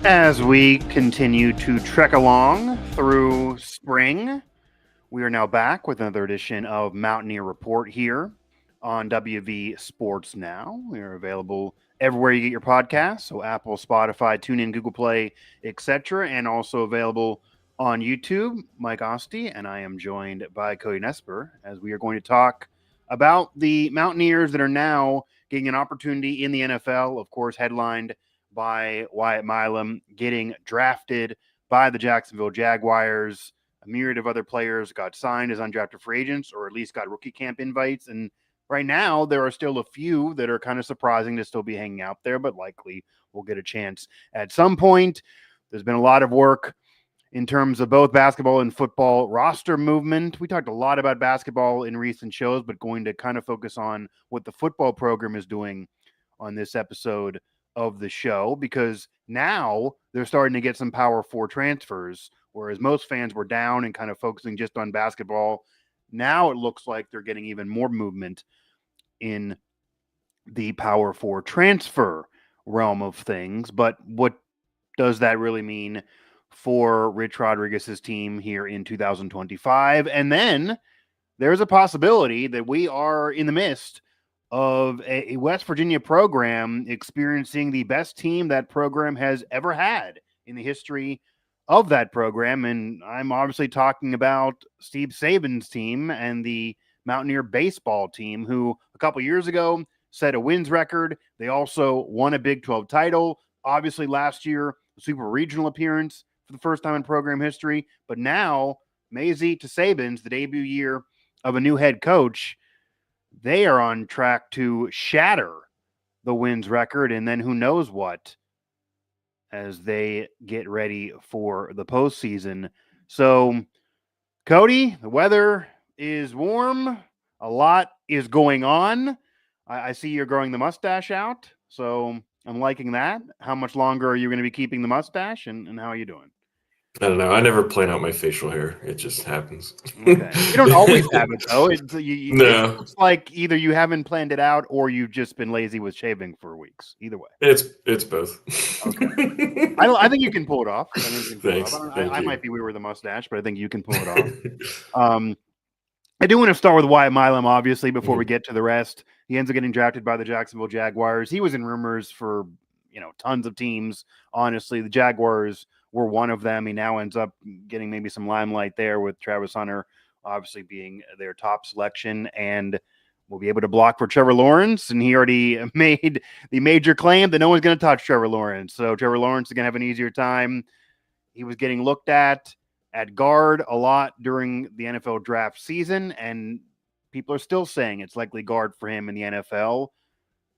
As we continue to trek along through spring, we are now back with another edition of Mountaineer Report here on WV Sports Now. We are available everywhere you get your podcasts, so Apple, Spotify, TuneIn, Google Play, etc., and also available on YouTube. Mike Asti, and I am joined by Cody Nespor as we are going to talk about the Mountaineers that are now getting an opportunity in the NFL, of course, headlined by Wyatt Milum getting drafted by the Jacksonville Jaguars. A myriad of other players got signed as undrafted free agents or at least got rookie camp invites. And right now, there are still a few that are kind of surprising to still be hanging out there, but likely we'll get a chance at some point. There's been a lot of work in terms of both basketball and football roster movement. We talked a lot about basketball in recent shows, but going to kind of focus on what the football program is doing on this episode of the show, because now they're starting to get some Power 4 transfers, whereas most fans were down and kind of focusing just on basketball. Now it looks like they're getting even more movement in the Power 4 transfer realm of things. But what does that really mean for Rich Rodriguez's team here in 2025? And then there's a possibility that we are in the midst of a West Virginia program experiencing the best team that program has ever had in the history of that program. And I'm obviously talking about Steve Saban's team and the Mountaineer baseball team, who a couple years ago set a wins record. They also won a Big 12 title. Obviously, last year, a super regional appearance for the first time in program history. But now, Maisie to Saban's, the debut year of a new head coach, they are on track to shatter the wins record, and then who knows what as they get ready for the postseason. So, Cody, the weather is warm. A lot is going on. I see you're growing the mustache out, so I'm liking that. How much longer are you going to be keeping the mustache, and how are you doing? I don't know. I never plan out my facial hair. It just happens. Okay. You don't always have it, though. It No, looks like either you haven't planned it out or you've just been lazy with shaving for weeks. Either way. it's both. Okay. I think you can pull it off. I think you can pull it Thanks. off. Thank I you. might be weird with the mustache, but I think you can pull it off. I do want to start with Wyatt Milum, obviously, before we get to the rest. He ends up getting drafted by the Jacksonville Jaguars. He was in rumors for, tons of teams. Honestly, the Jaguars were one of them. He now ends up getting maybe some limelight there with Travis Hunter, obviously being their top selection, and will be able to block for Trevor Lawrence. And he already made the major claim that no one's going to touch Trevor Lawrence. So Trevor Lawrence is going to have an easier time. He was getting looked at guard a lot during the NFL draft season, and people are still saying it's likely guard for him in the NFL.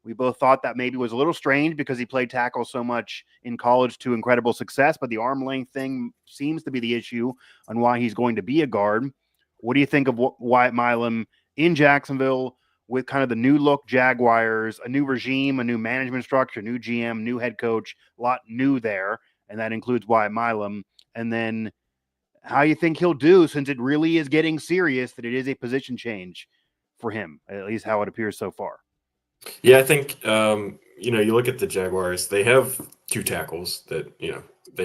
We both thought that maybe was a little strange because he played tackle so much in college to incredible success, but the arm length thing seems to be the issue on why he's going to be a guard. What do you think of Wyatt Milum in Jacksonville with kind of the new look Jaguars, a new regime, a new management structure, new GM, new head coach, a lot new there, and that includes Wyatt Milum. And then how you think he'll do, since it really is getting serious that it is a position change for him, at least how it appears so far. Yeah, I think you look at the Jaguars. They have two tackles that they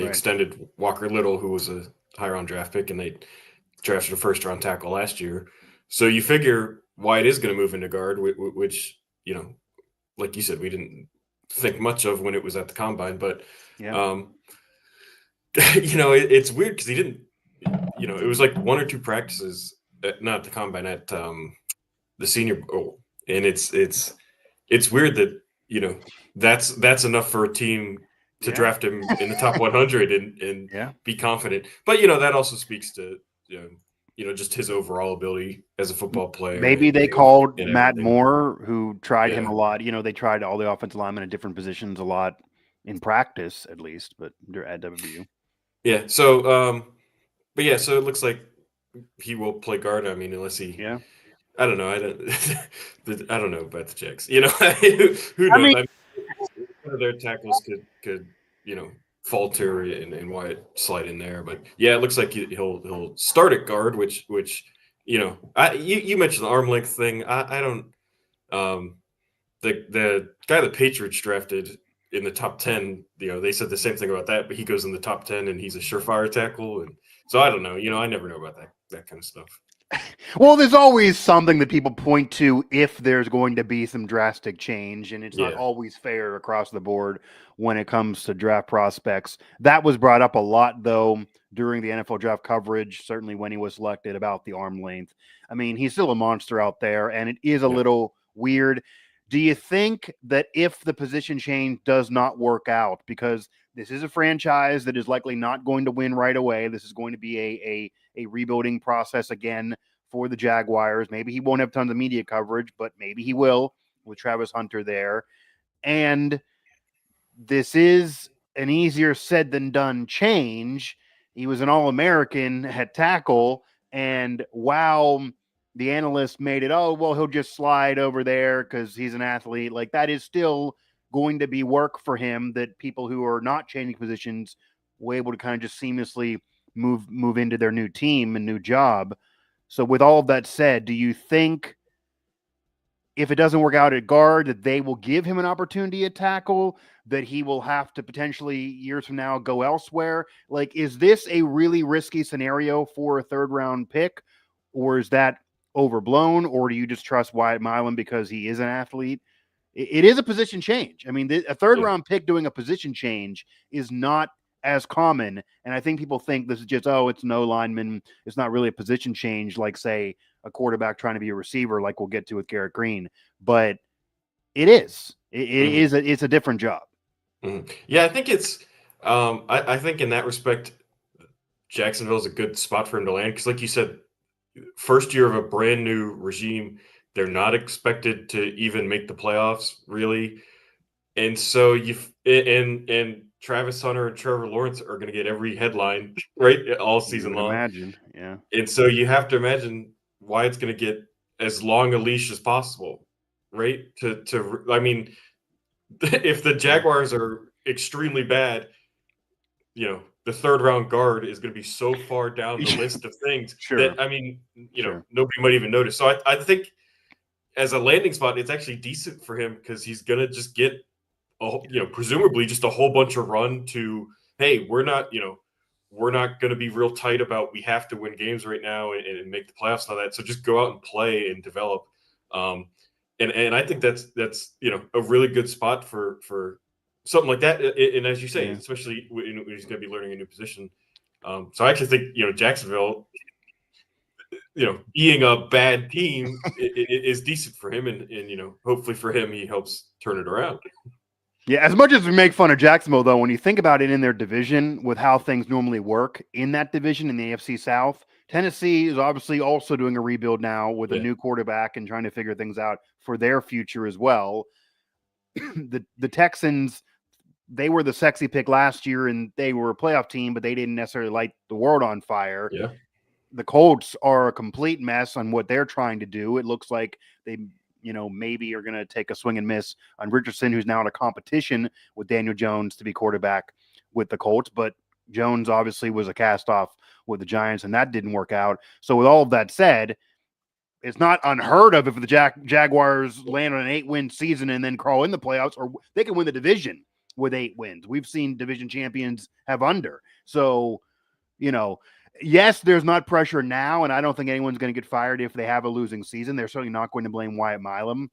Right. extended Walker Little, who was a high round draft pick, and they drafted a first round tackle last year. So you figure Wyatt is going to move into guard, which like you said, we didn't think much of when it was at the combine, but Yeah. it's weird because he didn't. It was like one or two practices, not the combine, at the Senior Bowl, and it's weird that that's enough for a team to draft him in the top 100 and be confident. But that also speaks to just his overall ability as a football player. Maybe they called Matt Moore, who tried him a lot. They tried all the offensive linemen at different positions a lot in practice, at least, but they're at WVU. Yeah. So, so it looks like he will play guard. I mean, unless he. Yeah. I don't know. I don't know about the Jags. Who knows? I mean, one of their tackles could falter and Wyatt slide in there. But yeah, it looks like he'll start at guard, which you mentioned the arm length thing. I don't. The guy the Patriots drafted in the top 10. They said the same thing about that, but he goes in the top 10 and he's a surefire tackle. And so I don't know. I never know about that kind of stuff. Well, there's always something that people point to if there's going to be some drastic change, and it's not always fair across the board when it comes to draft prospects. That was brought up a lot, though, during the NFL draft coverage, certainly when he was selected, about the arm length. I mean, he's still a monster out there, and it is a little weird. Do you think that if the position change does not work out, because this is a franchise that is likely not going to win right away, this is going to be a rebuilding process again for the Jaguars. Maybe he won't have tons of media coverage, but maybe he will with Travis Hunter there. And this is an easier said than done change. He was an All-American at tackle, and while the analyst made it, oh, well, he'll just slide over there because he's an athlete, like that is still going to be work for him that people who are not changing positions were able to kind of just seamlessly move into their new team and new job. So with all of that said, do you think if it doesn't work out at guard that they will give him an opportunity at tackle, that he will have to potentially years from now go elsewhere? Like, is this a really risky scenario for a third round pick, or is that overblown, or do you just trust Wyatt Milum because he is an athlete? It is a position change. I mean, a third round pick doing a position change is not as common. And I think people think this is just, it's no lineman. It's not really a position change, like, say, a quarterback trying to be a receiver, like we'll get to with Garrett Green. But it is. It's a different job. Mm-hmm. Yeah, I think it's I think in that respect, Jacksonville is a good spot for him to land because, like you said, first year of a brand new regime, they're not expected to even make the playoffs, really. And so and Travis Hunter and Trevor Lawrence are going to get every headline, right, all season long. Imagine, yeah. And so you have to imagine Wyatt's going to get as long a leash as possible, right? I mean, if the Jaguars are extremely bad, the third round guard is going to be so far down the list of things that, I mean, nobody might even notice. So I think as a landing spot, it's actually decent for him because he's going to just get, presumably just a whole bunch of run to, hey, we're not going to be real tight about we have to win games right now and make the playoffs and all that. So just go out and play and develop. And I think that's a really good spot for something like that. And as you say, especially when he's going to be learning a new position. So I actually think, Jacksonville, being a bad team is decent for him. And hopefully for him, he helps turn it around. Yeah, as much as we make fun of Jacksonville, though, when you think about it in their division with how things normally work in that division in the AFC South, Tennessee is obviously also doing a rebuild now with a new quarterback and trying to figure things out for their future as well. The Texans, they were the sexy pick last year and they were a playoff team, but they didn't necessarily light the world on fire. Yeah. The Colts are a complete mess on what they're trying to do. It looks like they maybe are going to take a swing and miss on Richardson, who's now in a competition with Daniel Jones to be quarterback with the Colts. But Jones obviously was a cast off with the Giants, and that didn't work out. So with all of that said, it's not unheard of if the Jaguars land on an 8-win season and then crawl in the playoffs, or they can win the division with 8 wins. We've seen division champions have under. So, yes, there's not pressure now, and I don't think anyone's going to get fired if they have a losing season. They're certainly not going to blame Wyatt Milum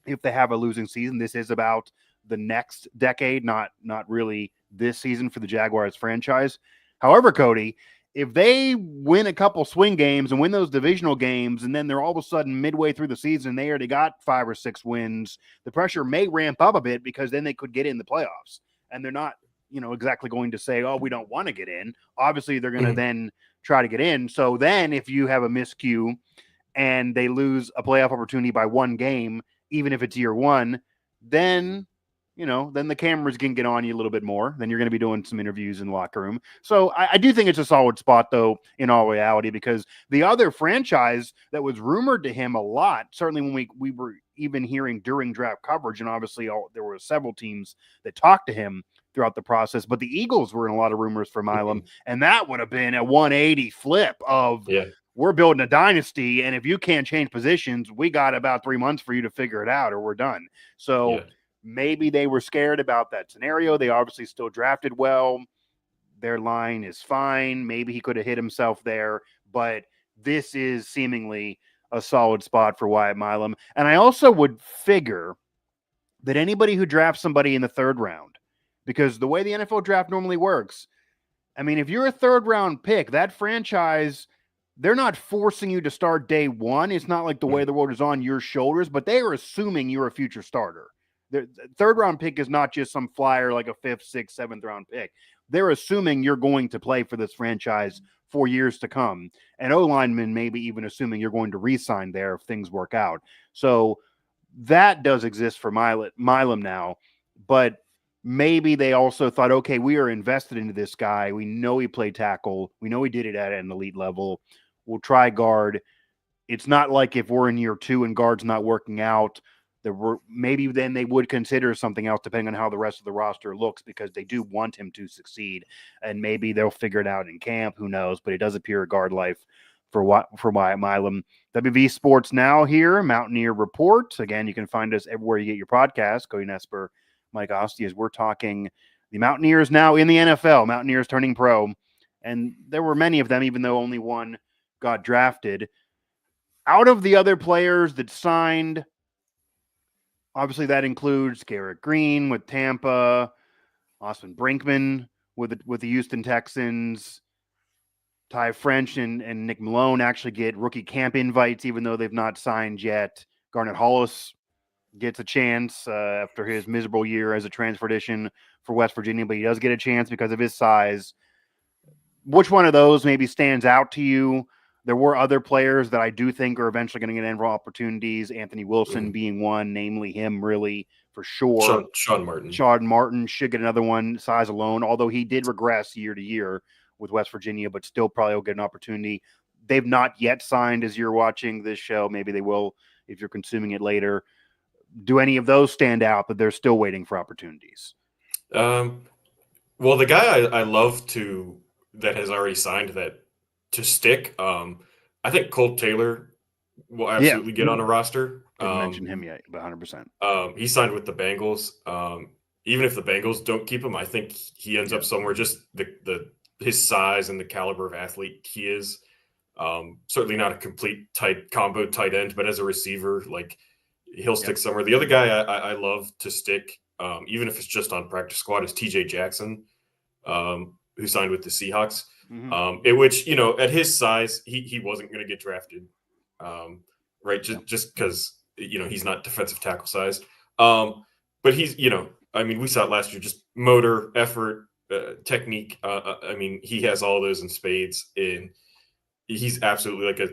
if they have a losing season. This is about the next decade, not really this season for the Jaguars franchise. However, Cody, if they win a couple swing games and win those divisional games, and then they're all of a sudden midway through the season, they already got 5 or 6 wins, the pressure may ramp up a bit because then they could get in the playoffs. And they're not exactly going to say, oh, we don't want to get in. Obviously, they're going to then try to get in. So then if you have a miscue and they lose a playoff opportunity by 1 game, even if it's year 1, then, then the cameras can get on you a little bit more. Then you're going to be doing some interviews in the locker room. So I do think it's a solid spot, though, in all reality, because the other franchise that was rumored to him a lot, certainly when we were even hearing during draft coverage, and obviously there were several teams that talked to him throughout the process, but the Eagles were in a lot of rumors for Milum, and that would have been a 180 flip of we're building a dynasty, and if you can't change positions, we got about 3 months for you to figure it out or we're done. So Maybe they were scared about that scenario. They obviously still drafted well. Their line is fine. Maybe he could have hit himself there, but this is seemingly a solid spot for Wyatt Milum. And I also would figure that anybody who drafts somebody in the third round, because the way the NFL draft normally works, I mean, if you're a third round pick, that franchise, they're not forcing you to start day one. It's not like the way the world is on your shoulders, but they are assuming you're a future starter. The third round pick is not just some flyer like a fifth, sixth, seventh round pick. They're assuming you're going to play for this franchise for years to come. And O-linemen maybe even assuming you're going to re-sign there if things work out. So that does exist for Milum now. But maybe they also thought, okay, we are invested into this guy. We know he played tackle. We know he did it at an elite level. We'll try guard. It's not like if we're in year 2 and guard's not working out, maybe then they would consider something else depending on how the rest of the roster looks, because they do want him to succeed, and maybe they'll figure it out in camp. Who knows? But it does appear a guard life for Wyatt Milum. WV Sports Now here, Mountaineer Report. Again, you can find us everywhere you get your podcast. Cody Nespor, Mike Asti, as we're talking the Mountaineers now in the NFL, Mountaineers turning pro, and there were many of them, even though only one got drafted. Out of the other players that signed, obviously, that includes Garrett Green with Tampa, Austin Brinkman with the Houston Texans, Ty French and Nick Malone actually get rookie camp invites, even though they've not signed yet. Garnet Hollis gets a chance after his miserable year as a transfer addition for West Virginia, but he does get a chance because of his size. Which one of those maybe stands out to you? There were other players that I do think are eventually going to get NFL opportunities. Anthony Wilson being one, namely him really for sure. Sean Martin. Sean Martin should get another one, size alone, although he did regress year to year with West Virginia, but still probably will get an opportunity. They've not yet signed as you're watching this show. Maybe they will if you're consuming it later. Do any of those stand out, but they're still waiting for opportunities? Well, the guy I love that has already signed that to stick. I think Colt Taylor will absolutely get on a roster. Didn't mention him yet, but 100%. He signed with the Bengals. Even if the Bengals don't keep him, I think he ends up somewhere. Just his size and the caliber of athlete he is. Certainly not a complete combo tight end, but as a receiver, like he'll stick somewhere. The other guy I love to stick, even if it's just on practice squad, is TJ Jackson, who signed with the Seahawks. Which, at his size, he wasn't going to get drafted, right? Just because, he's not defensive tackle size. But he's, we saw it last year, just motor, effort, technique. He has all those in spades, and he's absolutely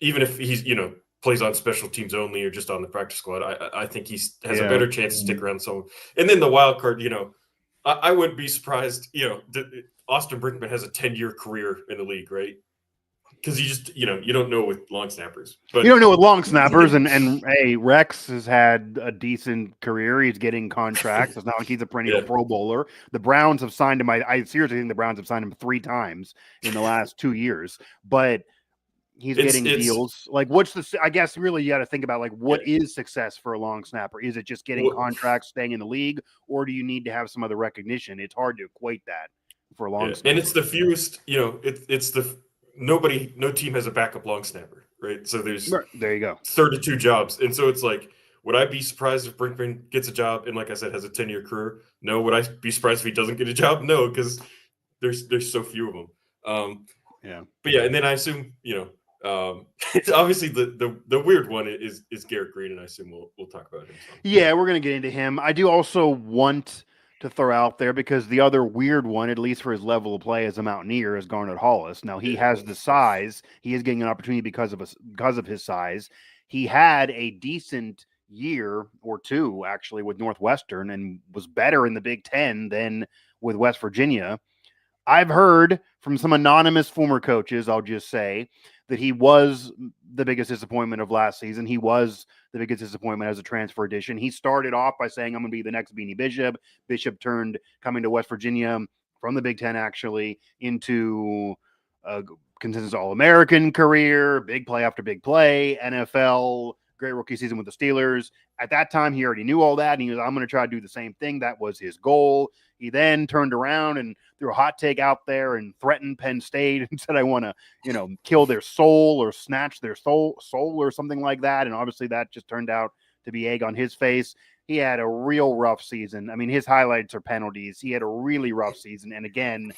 even if he's, plays on special teams only or just on the practice squad, I think he has a better chance to stick around someone. And then the wild card, I wouldn't be surprised, Austin Brinkman has a 10-year career in the league, right? Because you don't know with long snappers. But you don't know with long snappers, and hey, Rex has had a decent career. He's getting contracts. It's not like he's a perennial Pro Bowler. The Browns have signed him. I seriously think the Browns have signed him 3 times in the last 2 years. But he's getting deals. Like, I guess really you got to think about what is success for a long snapper? Is it just getting contracts, staying in the league, or do you need to have some other recognition? It's hard to equate that for a long snapper. And it's the fewest, no team has a backup long snapper, right? So there you go, 32 jobs. And so it's would I be surprised if Brinkman gets a job and, like I said, has a 10-year career? No. Would I be surprised if he doesn't get a job? No, because there's so few of them. But and then I assume, obviously the weird one is Garrett Green, and I assume we'll talk about him. Yeah, we're going to get into him. I do also want to throw out there, because the other weird one, at least for his level of play as a Mountaineer, is Garnet Hollis. Now, he has the size. He is getting an opportunity because of his size. He had a decent year or two, actually, with Northwestern, and was better in the Big Ten than with West Virginia. I've heard from some anonymous former coaches, I'll just say, that he was the biggest disappointment of last season. He was the biggest disappointment as a transfer addition. He started off by saying, I'm going to be the next Beanie Bishop. Bishop turned, coming to West Virginia from the Big Ten, actually, into a consensus All-American career, big play after big play, NFL, great rookie season with the Steelers. At that time, he already knew all that, and he was, I'm going to try to do the same thing. That was his goal. He then turned around and threw a hot take out there and threatened Penn State and said, I want to, kill their soul or snatch their soul or something like that. And obviously that just turned out to be egg on his face. He had a real rough season. I mean, his highlights are penalties. He had a really rough season. And again,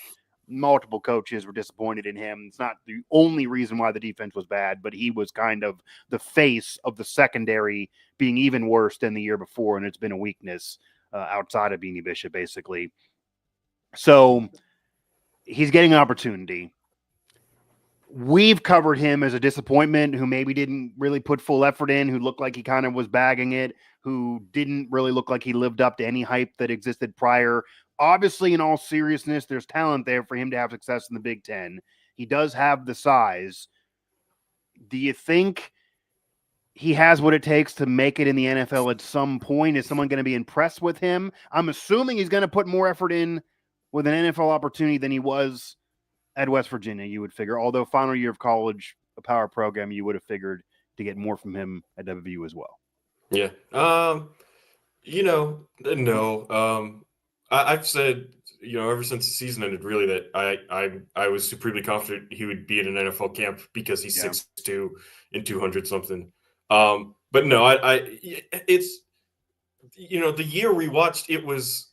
multiple coaches were disappointed in him. It's not the only reason why the defense was bad, but he was kind of the face of the secondary being even worse than the year before. And it's been a weakness outside of Beanie Bishop, basically. So he's getting an opportunity. We've covered him as a disappointment who maybe didn't really put full effort in, who looked like he kind of was bagging it, who didn't really look like he lived up to any hype that existed prior. Obviously, in all seriousness, there's talent there for him to have success in the Big Ten. He does have the size. Do you think he has what it takes to make it in the NFL at some point? Is someone going to be impressed with him? I'm assuming he's going to put more effort in with an NFL opportunity than he was at West Virginia, you would figure. Although final year of college, a power program, you would have figured to get more from him at WVU as well. Yeah. No. I've said, ever since the season ended, really, that I was supremely confident he would be in an NFL camp because he's 6'2" and 200 something. But no, it's, the year we watched, it was,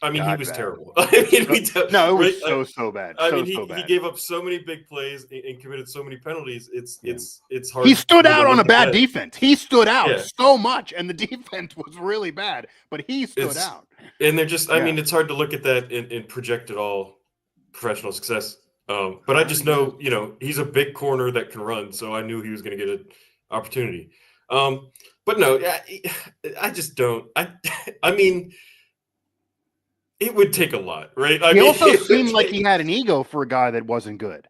he was terrible. It was so bad. He gave up so many big plays and committed so many penalties. It's hard. He stood out on a bad defense. He stood out so much, and the defense was really bad, but he stood out. And they're just, it's hard to look at that and project at all professional success. But I just know, he's a big corner that can run, so I knew he was going to get an opportunity. But no, I just don't. It would take a lot, right? He also seemed like he had an ego for a guy that wasn't good.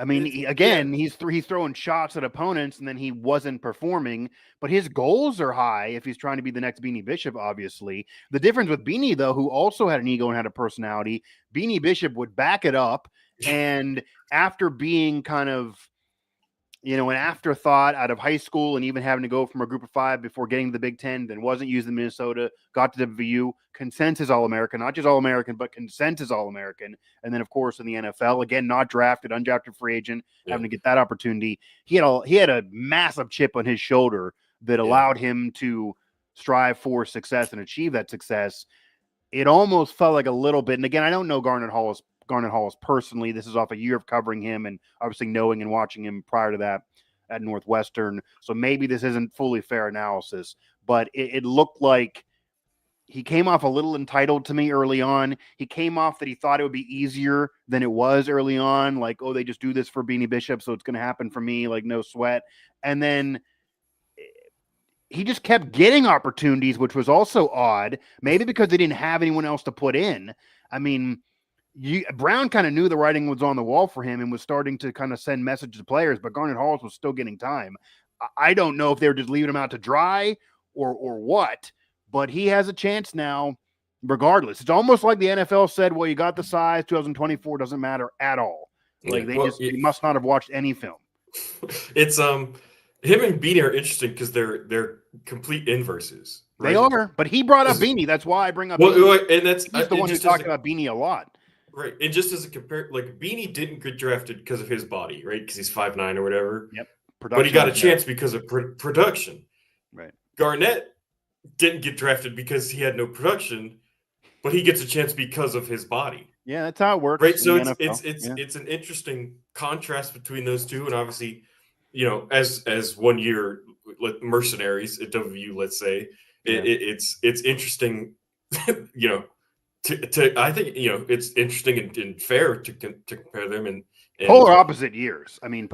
He's throwing shots at opponents, and then he wasn't performing. But his goals are high if he's trying to be the next Beanie Bishop, obviously. The difference with Beanie, though, who also had an ego and had a personality, Beanie Bishop would back it up. And after being kind of, an afterthought out of high school and even having to go from a group of 5 before getting to the Big Ten, then wasn't used in Minnesota, got to WVU, consensus All-American, not just All-American, but consensus All-American. And then, of course, in the NFL, again, not drafted, undrafted free agent, having to get that opportunity. He had a massive chip on his shoulder that allowed him to strive for success and achieve that success. It almost felt like a little bit, and again, I don't know Garnet Hollis personally. This is off a year of covering him and obviously knowing and watching him prior to that at Northwestern. So maybe this isn't fully fair analysis, but it looked like he came off a little entitled to me early on. He came off that he thought it would be easier than it was early on. Like, they just do this for Beanie Bishop, so it's going to happen for me, like no sweat. And then he just kept getting opportunities, which was also odd, maybe because they didn't have anyone else to put in. Brown kind of knew the writing was on the wall for him and was starting to kind of send messages to players, but Garnet Hollis was still getting time. I don't know if they were just leaving him out to dry or what, but he has a chance now regardless. It's almost like the NFL said, well, you got the size, 2024 doesn't matter at all. Like they must not have watched any film. It's him and Beanie are interesting because they're complete inverses. Right? They are, but he brought up Beanie. That's why I bring up Beanie. And that's he's the one who talked about Beanie a lot. Right. And just as a compare, like Beanie didn't get drafted because of his body, right? Because he's 5'9" or whatever. Yep. But he got a chance because of production. Right. Garnett didn't get drafted because he had no production, but he gets a chance because of his body. Yeah, that's how it works. Right. So it's an interesting contrast between those two. And obviously, as 1 year mercenaries at WVU, let's say, it's interesting, I think it's interesting and fair to compare them and polar opposite years. Even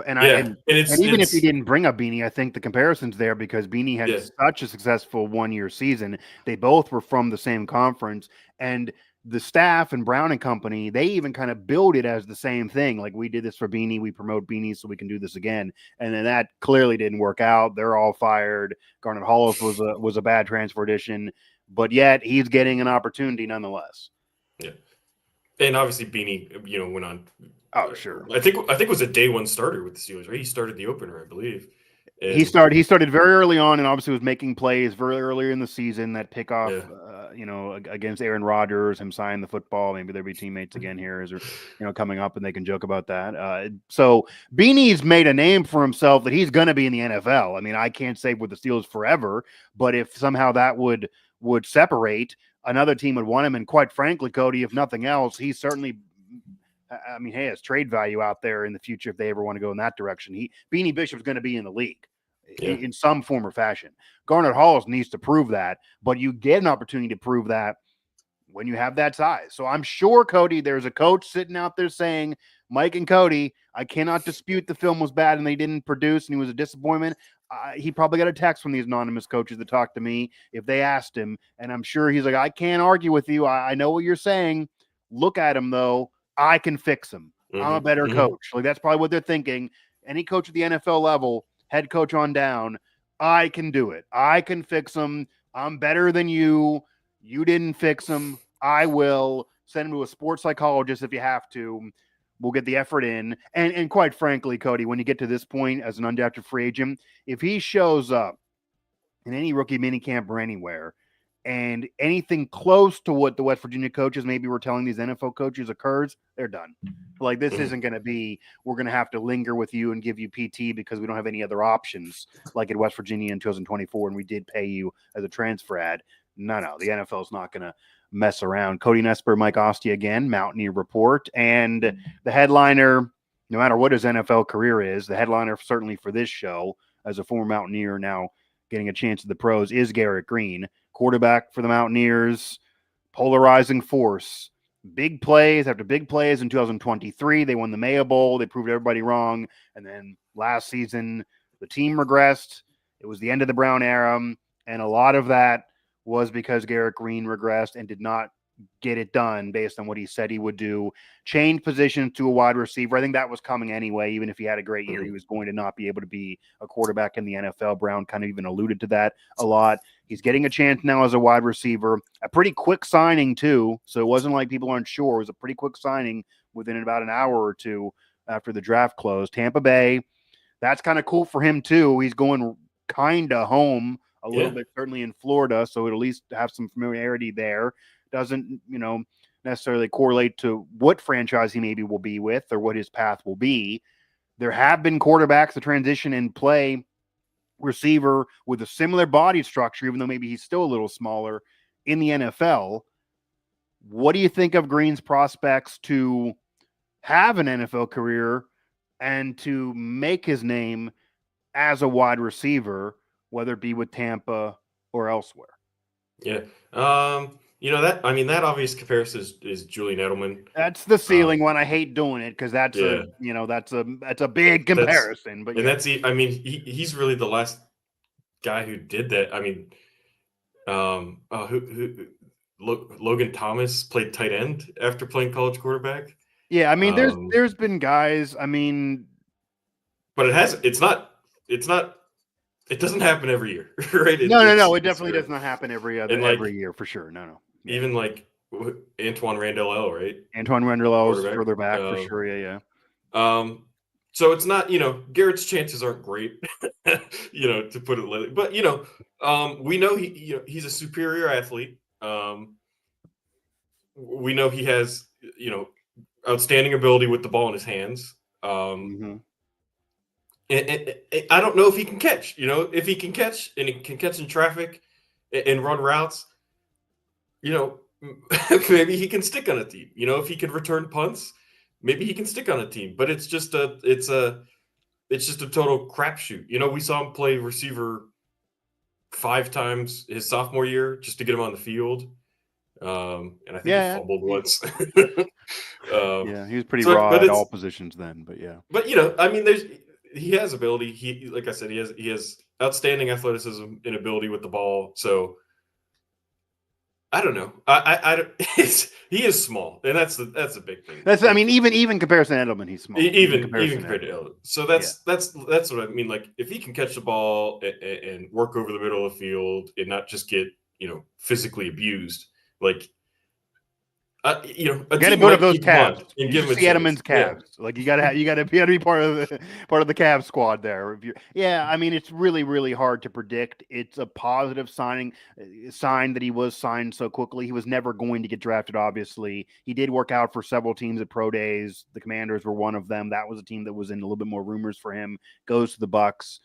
if he didn't bring up Beanie, I think the comparison's there because Beanie had such a successful 1 year season. They both were from the same conference, and the staff and Brown and company, they even kind of build it as the same thing. Like, we did this for Beanie, we promote Beanie so we can do this again. And then that clearly didn't work out. They're all fired. Garnet Hollis was a bad transfer addition, but yet he's getting an opportunity nonetheless. Yeah. And obviously Beanie, went on. Oh, sure. I think it was a day 1 starter with the Steelers, right? He started the opener, I believe. And, he started very early on, and obviously was making plays very earlier in the season. That pickoff, against Aaron Rodgers, him signing the football. Maybe there'll be teammates again here, as coming up, and they can joke about that. So Beanie's made a name for himself that he's going to be in the NFL. I mean, I can't say with the Steelers forever, but if somehow that would separate, another team would want him. And quite frankly, Cody, if nothing else, he's certainly. I mean, he has trade value out there in the future if they ever want to go in that direction. Beanie Bishop's going to be in the league in some form or fashion. Garnet Halls needs to prove that, but you get an opportunity to prove that when you have that size. So I'm sure, Cody, there's a coach sitting out there saying, Mike and Cody, I cannot dispute the film was bad and they didn't produce and he was a disappointment. He probably got a text from these anonymous coaches that talked to me if they asked him. And I'm sure he's like, I can't argue with you. I know what you're saying. Look at him, though. I can fix him. I'm a better coach. Like, that's probably what they're thinking. Any coach at the NFL level, head coach on down, I can do it. I can fix him. I'm better than you. You didn't fix him. I will. Send him to a sports psychologist if you have to. We'll get the effort in. And quite frankly, Cody, when you get to this point as an undrafted free agent, if he shows up in any rookie minicamp or anywhere, and anything close to what the West Virginia coaches maybe were telling these NFL coaches occurs, they're done. Like, this isn't going to be, we're going to have to linger with you and give you PT because we don't have any other options like at West Virginia in 2024, and we did pay you as a transfer ad. No, the NFL is not going to mess around. Cody Nespor, Mike Asti again, Mountaineer Report. And the headliner, no matter what his NFL career is, the headliner certainly for this show, as a former Mountaineer now getting a chance at the pros, is Garrett Green. Quarterback for the Mountaineers, polarizing force. Big plays after big plays in 2023. They won the Mayo Bowl. They proved everybody wrong. And then last season, the team regressed. It was the end of the Brown era. And a lot of that was because Garrett Green regressed and did not get it done based on what he said he would do. Change positions to a wide receiver. I think that was coming anyway. Even if he had a great year, he was going to not be able to be a quarterback in the NFL. Brown kind of even alluded to that a lot. He's getting a chance now as a wide receiver. A pretty quick signing, too. So it wasn't like people aren't sure. It was a pretty quick signing within about an hour or two after the draft closed. Tampa Bay, that's kind of cool for him, too. He's going kind of home a little bit, certainly in Florida, so it'll at least have some familiarity there. Doesn't, necessarily correlate to what franchise he maybe will be with or what his path will be. There have been quarterbacks that transition and play receiver with a similar body structure, even though maybe he's still a little smaller in the NFL. What do you think of Green's prospects to have an NFL career and to make his name as a wide receiver, whether it be with Tampa or elsewhere? Yeah. That obvious comparison is Julian Edelman. That's the ceiling one. I hate doing it because that's a big comparison. He's really the last guy who did that. I mean, Logan Thomas played tight end after playing college quarterback. Yeah, I mean, there's been guys. I mean, but it doesn't happen every year, right? No. It definitely does not happen every year for sure. No. Yeah. Even like Antoine Randall, right? Antoine Randall is further back for sure. Yeah. So it's not, Garrett's chances aren't great, to put it lightly. But we know he's a superior athlete. We know he has outstanding ability with the ball in his hands. And I don't know if he can catch. If he can catch and he can catch in traffic and run routes, maybe he can stick on a team. If he can return punts, maybe he can stick on a team. But it's just a total crapshoot. We saw him play receiver 5 times his sophomore year just to get him on the field. And I think he fumbled once. He was pretty raw at all positions then. But yeah. But he has ability. He, like I said, he has outstanding athleticism and ability with the ball. So I don't know. He is small, and that's a big thing. Even comparison to Edelman, he's small. Even compared to Edelman. So that's what I mean. Like, if he can catch the ball and work over the middle of the field and not just get physically abused, like, A You got to team build might up those keep him on calves. and You give should him a see chance. Edelman's calves. Like you got to be part of the Cavs squad there. I mean, it's really, really hard to predict. It's a positive sign that he was signed so quickly. He was never going to get drafted. Obviously, he did work out for several teams at pro days. The Commanders were one of them. That was a team that was in a little bit more rumors for him. Goes to the Bucks.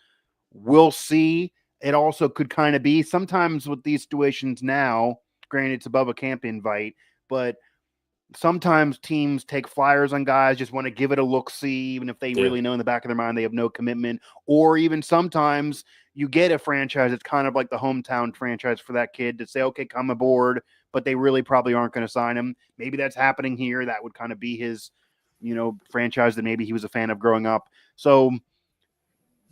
We'll see. It also could kind of be sometimes with these situations now. Granted, it's above a camp invite, but sometimes teams take flyers on guys, just want to give it a look-see, even if they really know in the back of their mind they have no commitment. Or even sometimes you get a franchise that's kind of like the hometown franchise for that kid to say, okay, come aboard, but they really probably aren't going to sign him. Maybe that's happening here. That would kind of be his, franchise that maybe he was a fan of growing up. So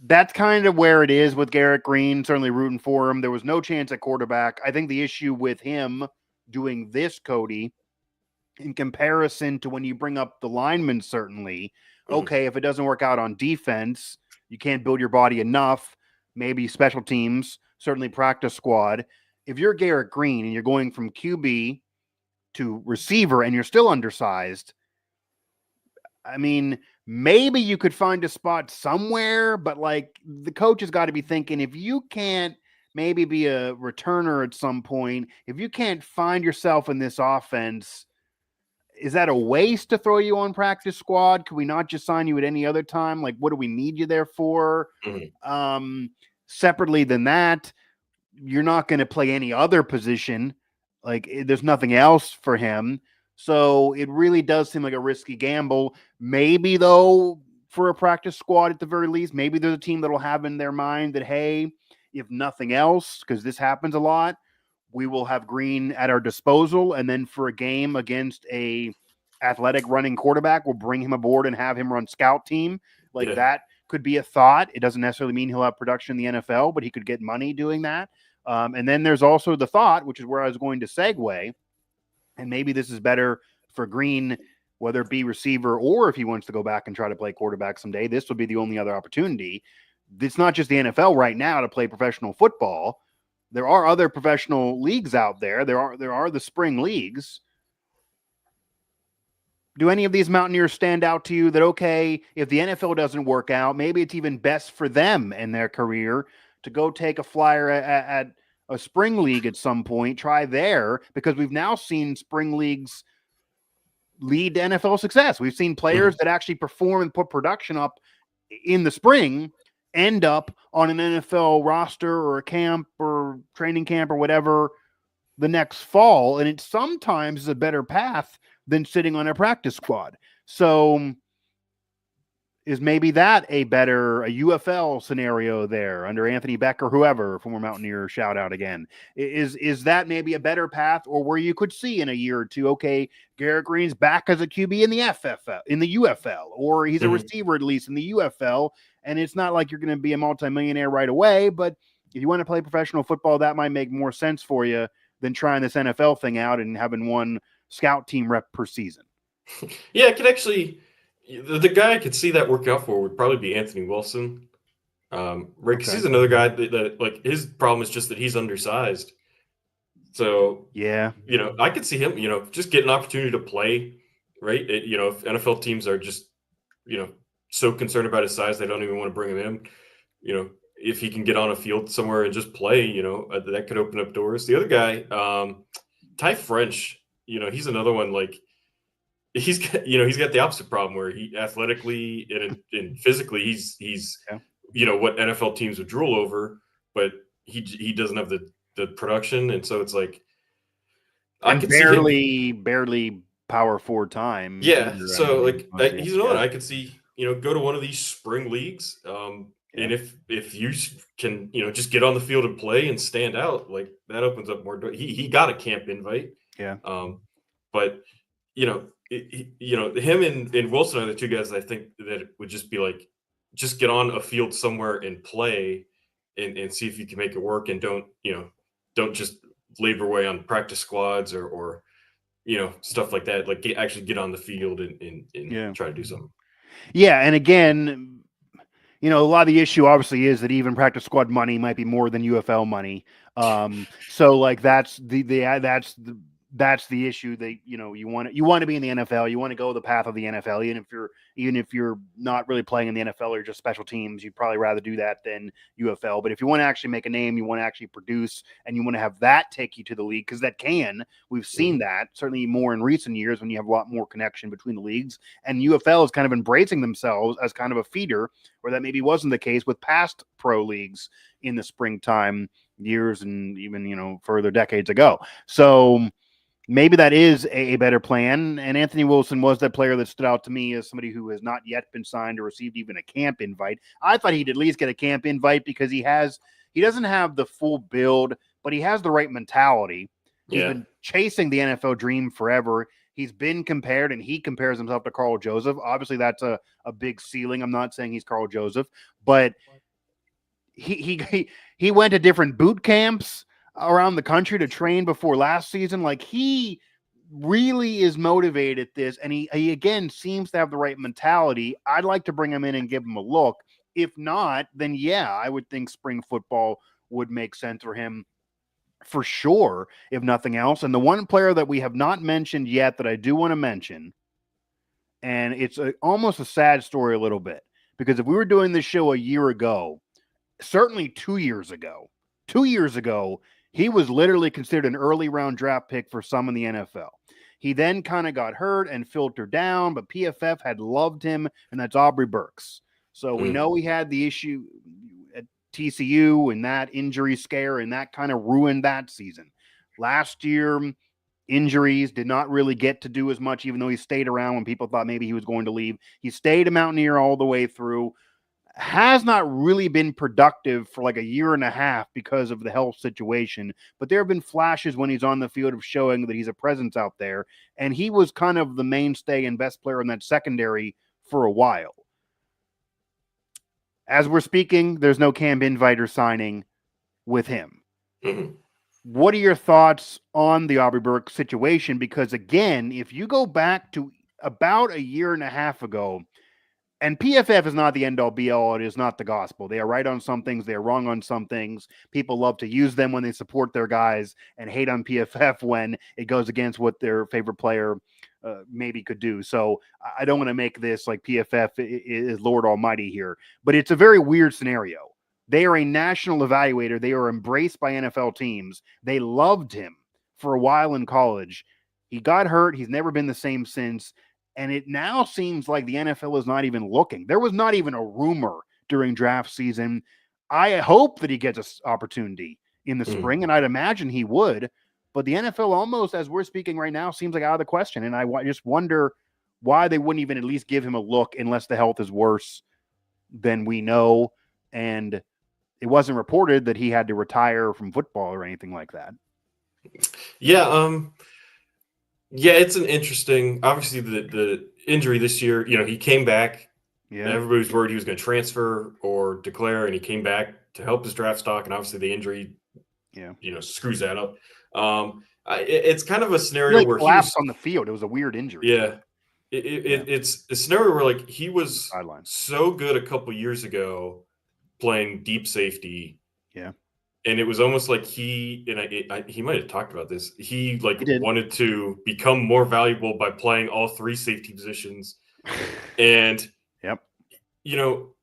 that's kind of where it is with Garrett Green, certainly rooting for him. There was no chance at quarterback. I think the issue with him doing this, Cody, in comparison to when you bring up the linemen, certainly, okay, if it doesn't work out on defense, you can't build your body enough, maybe special teams, certainly practice squad. If you're Garrett Green and you're going from QB to receiver and you're still undersized, I mean, maybe you could find a spot somewhere, but like the coach has got to be thinking, if you can't maybe be a returner at some point, if you can't find yourself in this offense, is that a waste to throw you on practice squad? Could we not just sign you at any other time? Like, what do we need you there for? Separately than that, you're not going to play any other position. Like, there's nothing else for him. So it really does seem like a risky gamble. Maybe, though, for a practice squad at the very least, maybe there's a team that'll have in their mind that, hey, if nothing else, because this happens a lot, we will have Green at our disposal. And then for a game against a athletic running quarterback, we'll bring him aboard and have him run scout team. Like that could be a thought. It doesn't necessarily mean he'll have production in the NFL, but he could get money doing that. And then there's also the thought, which is where I was going to segue, and maybe this is better for Green, whether it be receiver or if he wants to go back and try to play quarterback someday, this would be the only other opportunity. It's not just the NFL right now to play professional football. There are other professional leagues out there. There are the spring leagues. Do any of these Mountaineers stand out to you that, okay, if the NFL doesn't work out, maybe it's even best for them in their career to go take a flyer at a spring league at some point, try there, because we've now seen spring leagues lead to NFL success. We've seen players that actually perform and put production up in the spring end up on an NFL roster or a camp or training camp or whatever the next fall. And it sometimes is a better path than sitting on a practice squad. So is maybe that a UFL scenario there under Anthony Beck or whoever, former Mountaineer, shout out again. Is that maybe a better path, or where you could see in a year or two, okay, Garrett Green's back as a QB in the UFL, or he's a receiver at least in the UFL, and it's not like you're going to be a multimillionaire right away, but if you want to play professional football, that might make more sense for you than trying this NFL thing out and having one scout team rep per season. Yeah, it could actually. The guy I could see that working out for would probably be Anthony Wilson, right? Because he's another guy that like his problem is just that he's undersized. So yeah, I could see him, just get an opportunity to play, right? If NFL teams are just, so concerned about his size they don't even want to bring him in. If he can get on a field somewhere and just play, that could open up doors. The other guy, Ty French, he's another one like. He's got the opposite problem where he athletically and physically he's what NFL teams would drool over, but he doesn't have the production, and so it's like I could barely power forward time. Yeah, so like he's another one I could see go to one of these spring leagues, and if you can just get on the field and play and stand out, like that opens up more doors. He got a camp invite, but him and Wilson are the two guys I think that would just be like, just get on a field somewhere and play and see if you can make it work, and don't just labor away on practice squads or stuff like that. Like actually get on the field and try to do something. Yeah, and again, a lot of the issue obviously is that even practice squad money might be more than UFL money. So like that's the that's the issue. That you want to be in the NFL. You want to go the path of the NFL, even if you're not really playing in the NFL or just special teams. You'd probably rather do that than UFL. But if you want to actually make a name, you want to actually produce, and you want to have that take you to the league, because we've seen that certainly more in recent years when you have a lot more connection between the leagues. And UFL is kind of embracing themselves as kind of a feeder, where that maybe wasn't the case with past pro leagues in the springtime years and even further decades ago. So maybe that is a better plan. And Anthony Wilson was that player that stood out to me as somebody who has not yet been signed or received even a camp invite. I thought he'd at least get a camp invite because he doesn't have the full build, but he has the right mentality. He's been chasing the NFL dream forever. He's been compared, and he compares himself to Carl Joseph. Obviously, that's a big ceiling. I'm not saying he's Carl Joseph, but he went to different boot camps around the country to train before last season. Like, he really is motivated this, and he again seems to have the right mentality. I'd like to bring him in and give him a look. If not, then yeah, I would think spring football would make sense for him for sure, if nothing else. And the one player that we have not mentioned yet that I do want to mention, and it's almost a sad story a little bit, because if we were doing this show a year ago, certainly 2 years ago, he was literally considered an early round draft pick for some in the NFL. He then kind of got hurt and filtered down, but PFF had loved him, and that's Aubrey Burks. So we know he had the issue at TCU and that injury scare, and that kind of ruined that season. Last year, injuries did not really get to do as much, even though he stayed around when people thought maybe he was going to leave. He stayed a Mountaineer all the way through. Has not really been productive for like a year and a half because of the health situation, but there have been flashes when he's on the field of showing that he's a presence out there, and he was kind of the mainstay and best player in that secondary for a while. As we're speaking, there's no camp invite or signing with him. What are your thoughts on the Aubrey Burke situation? Because again, if you go back to about a year and a half ago, and PFF is not the end-all, be-all. It is not the gospel. They are right on some things. They are wrong on some things. People love to use them when they support their guys and hate on PFF when it goes against what their favorite player maybe could do. So I don't want to make this like PFF is Lord Almighty here. But it's a very weird scenario. They are a national evaluator. They are embraced by NFL teams. They loved him for a while in college. He got hurt. He's never been the same since. And it now seems like the NFL is not even looking. There was not even a rumor during draft season. I hope that he gets an opportunity in the spring, and I'd imagine he would. But the NFL almost, as we're speaking right now, seems like out of the question. And I just wonder why they wouldn't even at least give him a look unless the health is worse than we know. And it wasn't reported that he had to retire from football or anything like that. Yeah, it's an interesting. Obviously, the injury this year. He came back. Yeah, everybody was worried he was going to transfer or declare, and he came back to help his draft stock. And obviously, the injury, screws that up. It's kind of a scenario where he collapsed on the field. It was a weird injury. Yeah, it's a scenario where like he was so good a couple years ago playing deep safety. Yeah. And it was almost like he might have talked about this. He wanted to become more valuable by playing all three safety positions. And,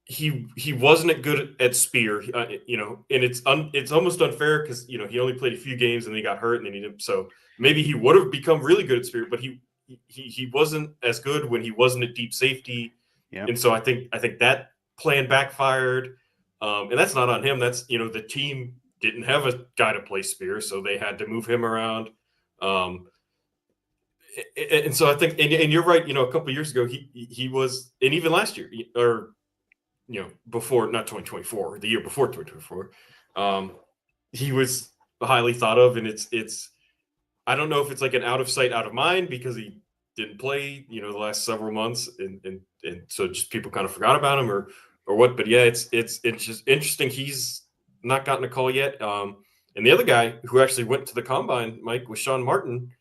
he wasn't good at spear, and it's almost unfair because, he only played a few games and then he got hurt and then he didn't. So maybe he would have become really good at spear, but he wasn't as good when he wasn't at deep safety. Yeah. And so I think that plan backfired. And that's not on him. That's, the team didn't have a guy to play spear, so they had to move him around. And so I think, and you're right, a couple of years ago, he was, and even last year, or, before, not 2024, the year before 2024, he was highly thought of. And it's, I don't know if it's like an out of sight, out of mind because he didn't play, the last several months. And so just people kind of forgot about him or what, but yeah, it's just interesting. He's not gotten a call yet. And the other guy who actually went to the combine, Mike, was Sean Martin.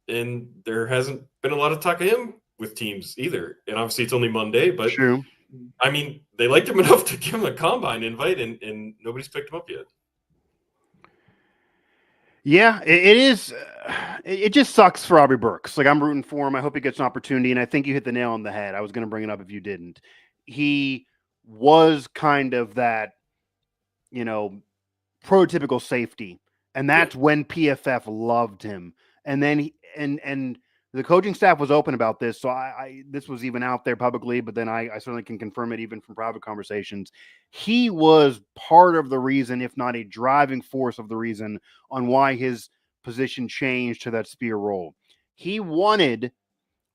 And there hasn't been a lot of talk of him with teams either. And obviously it's only Monday, but true. I mean, they liked him enough to give him a combine invite and nobody's picked him up yet. Yeah, it is. it just sucks for Aubrey Burks. Like, I'm rooting for him. I hope he gets an opportunity, and I think you hit the nail on the head. I was going to bring it up if you didn't. He was kind of that, prototypical safety, and that's when PFF loved him. And then and the coaching staff was open about this, so I this was even out there publicly, but then I certainly can confirm it even from private conversations. He was part of the reason, if not a driving force of the reason, on why his position changed to that spear role. He wanted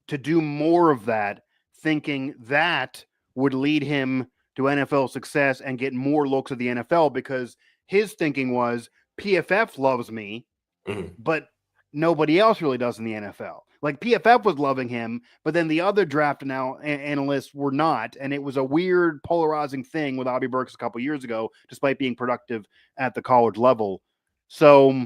to do more of that, thinking that would lead him to NFL success and get more looks at the NFL, because his thinking was PFF loves me, but nobody else really does in the NFL. Like, PFF was loving him, but then the other draft analysts were not. And it was a weird polarizing thing with Aubrey Burks a couple years ago, despite being productive at the college level. So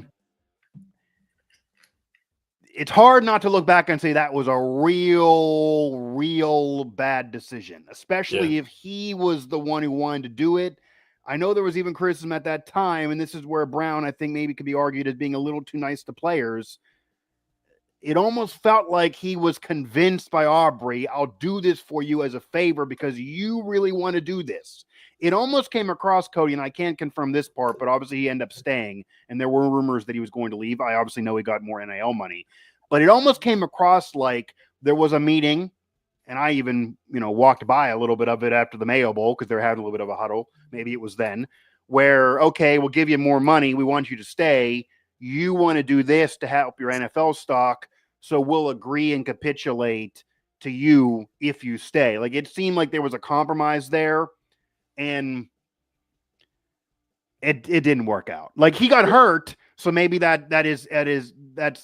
it's hard not to look back and say that was a real bad decision, especially if he was the one who wanted to do it. I know there was even criticism at that time, and this is where Brown, I think, maybe could be argued as being a little too nice to players. It almost felt like he was convinced by Aubrey, I'll do this for you as a favor because you really want to do this. It almost came across, Cody, and I can't confirm this part, but obviously he ended up staying, and there were rumors that he was going to leave. I obviously know he got more NIL money, but it almost came across like there was a meeting, and I even, walked by a little bit of it after the Mayo Bowl because they're having a little bit of a huddle. Maybe it was then, where, okay, we'll give you more money. We want you to stay. You want to do this to help your NFL stock, so we'll agree and capitulate to you if you stay. Like, it seemed like there was a compromise there, and it didn't work out. Like, he got hurt, so maybe that's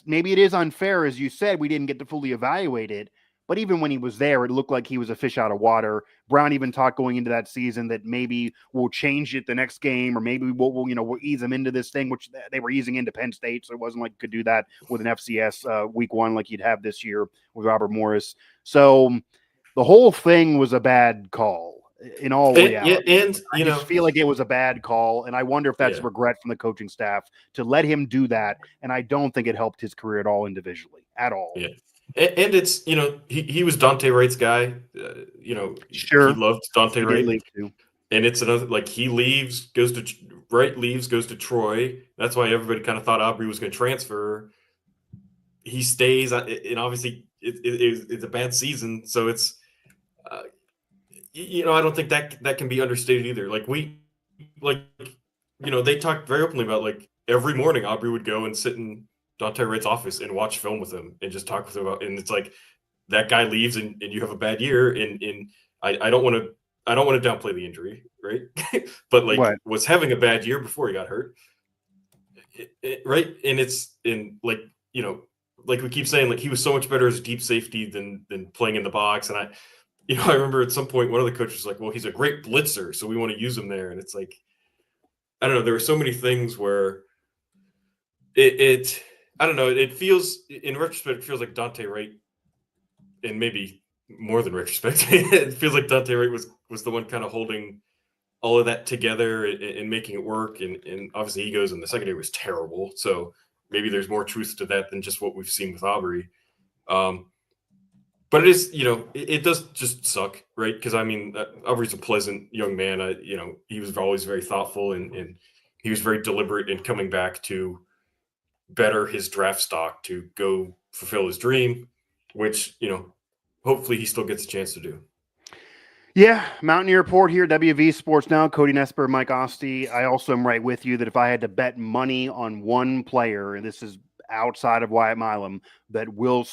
maybe it is unfair, as you said. We didn't get to fully evaluate it. But even when he was there, it looked like he was a fish out of water. Brown even talked going into that season that maybe we'll change it the next game, or maybe we'll ease them into this thing, which they were easing into Penn State. So it wasn't like you could do that with an FCS week one like you'd have this year with Robert Morris. So the whole thing was a bad call in all reality. And I just feel like it was a bad call, and I wonder if that's regret from the coaching staff to let him do that. And I don't think it helped his career at all individually, at all. Yeah. And it's, he was Dante Wright's guy. Sure. He loved Dante Wright. Too. And it's another, like, he leaves, goes to Troy. That's why everybody kind of thought Aubrey was going to transfer. He stays, and obviously it's a bad season. So it's, I don't think that can be understated either. They talked very openly about, like, every morning Aubrey would go and sit in Dante Wright's office and watch film with him and just talk with him about, and it's like that guy leaves and you have a bad year, and I don't want to downplay the injury, right? But was having a bad year before he got hurt, right? And it's like we keep saying, like, he was so much better as a deep safety than playing in the box. And I remember at some point one of the coaches was like, well, he's a great blitzer, so we want to use him there. And it's like, I don't know, there were so many things where I don't know. It feels, in retrospect, it feels like Dante Wright, and maybe more than retrospect, it feels like Dante Wright was the one kind of holding all of that together and making it work. And obviously he goes, and the secondary was terrible. So maybe there's more truth to that than just what we've seen with Aubrey. But it is, it does just suck, right? Because, Aubrey's a pleasant young man. He was always very thoughtful, and he was very deliberate in coming back to better his draft stock to go fulfill his dream, which, hopefully he still gets a chance to do. Yeah, Mountaineer Report here, WV Sports Now, Cody Nespor, Mike Asti. I also am right with you that if I had to bet money on one player, and this is outside of Wyatt Milum, that will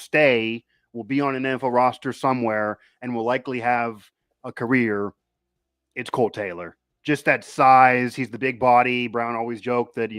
be on an NFL roster somewhere and will likely have a career, it's Colt Taylor. Just that size. He's the big body. Brown always joked that,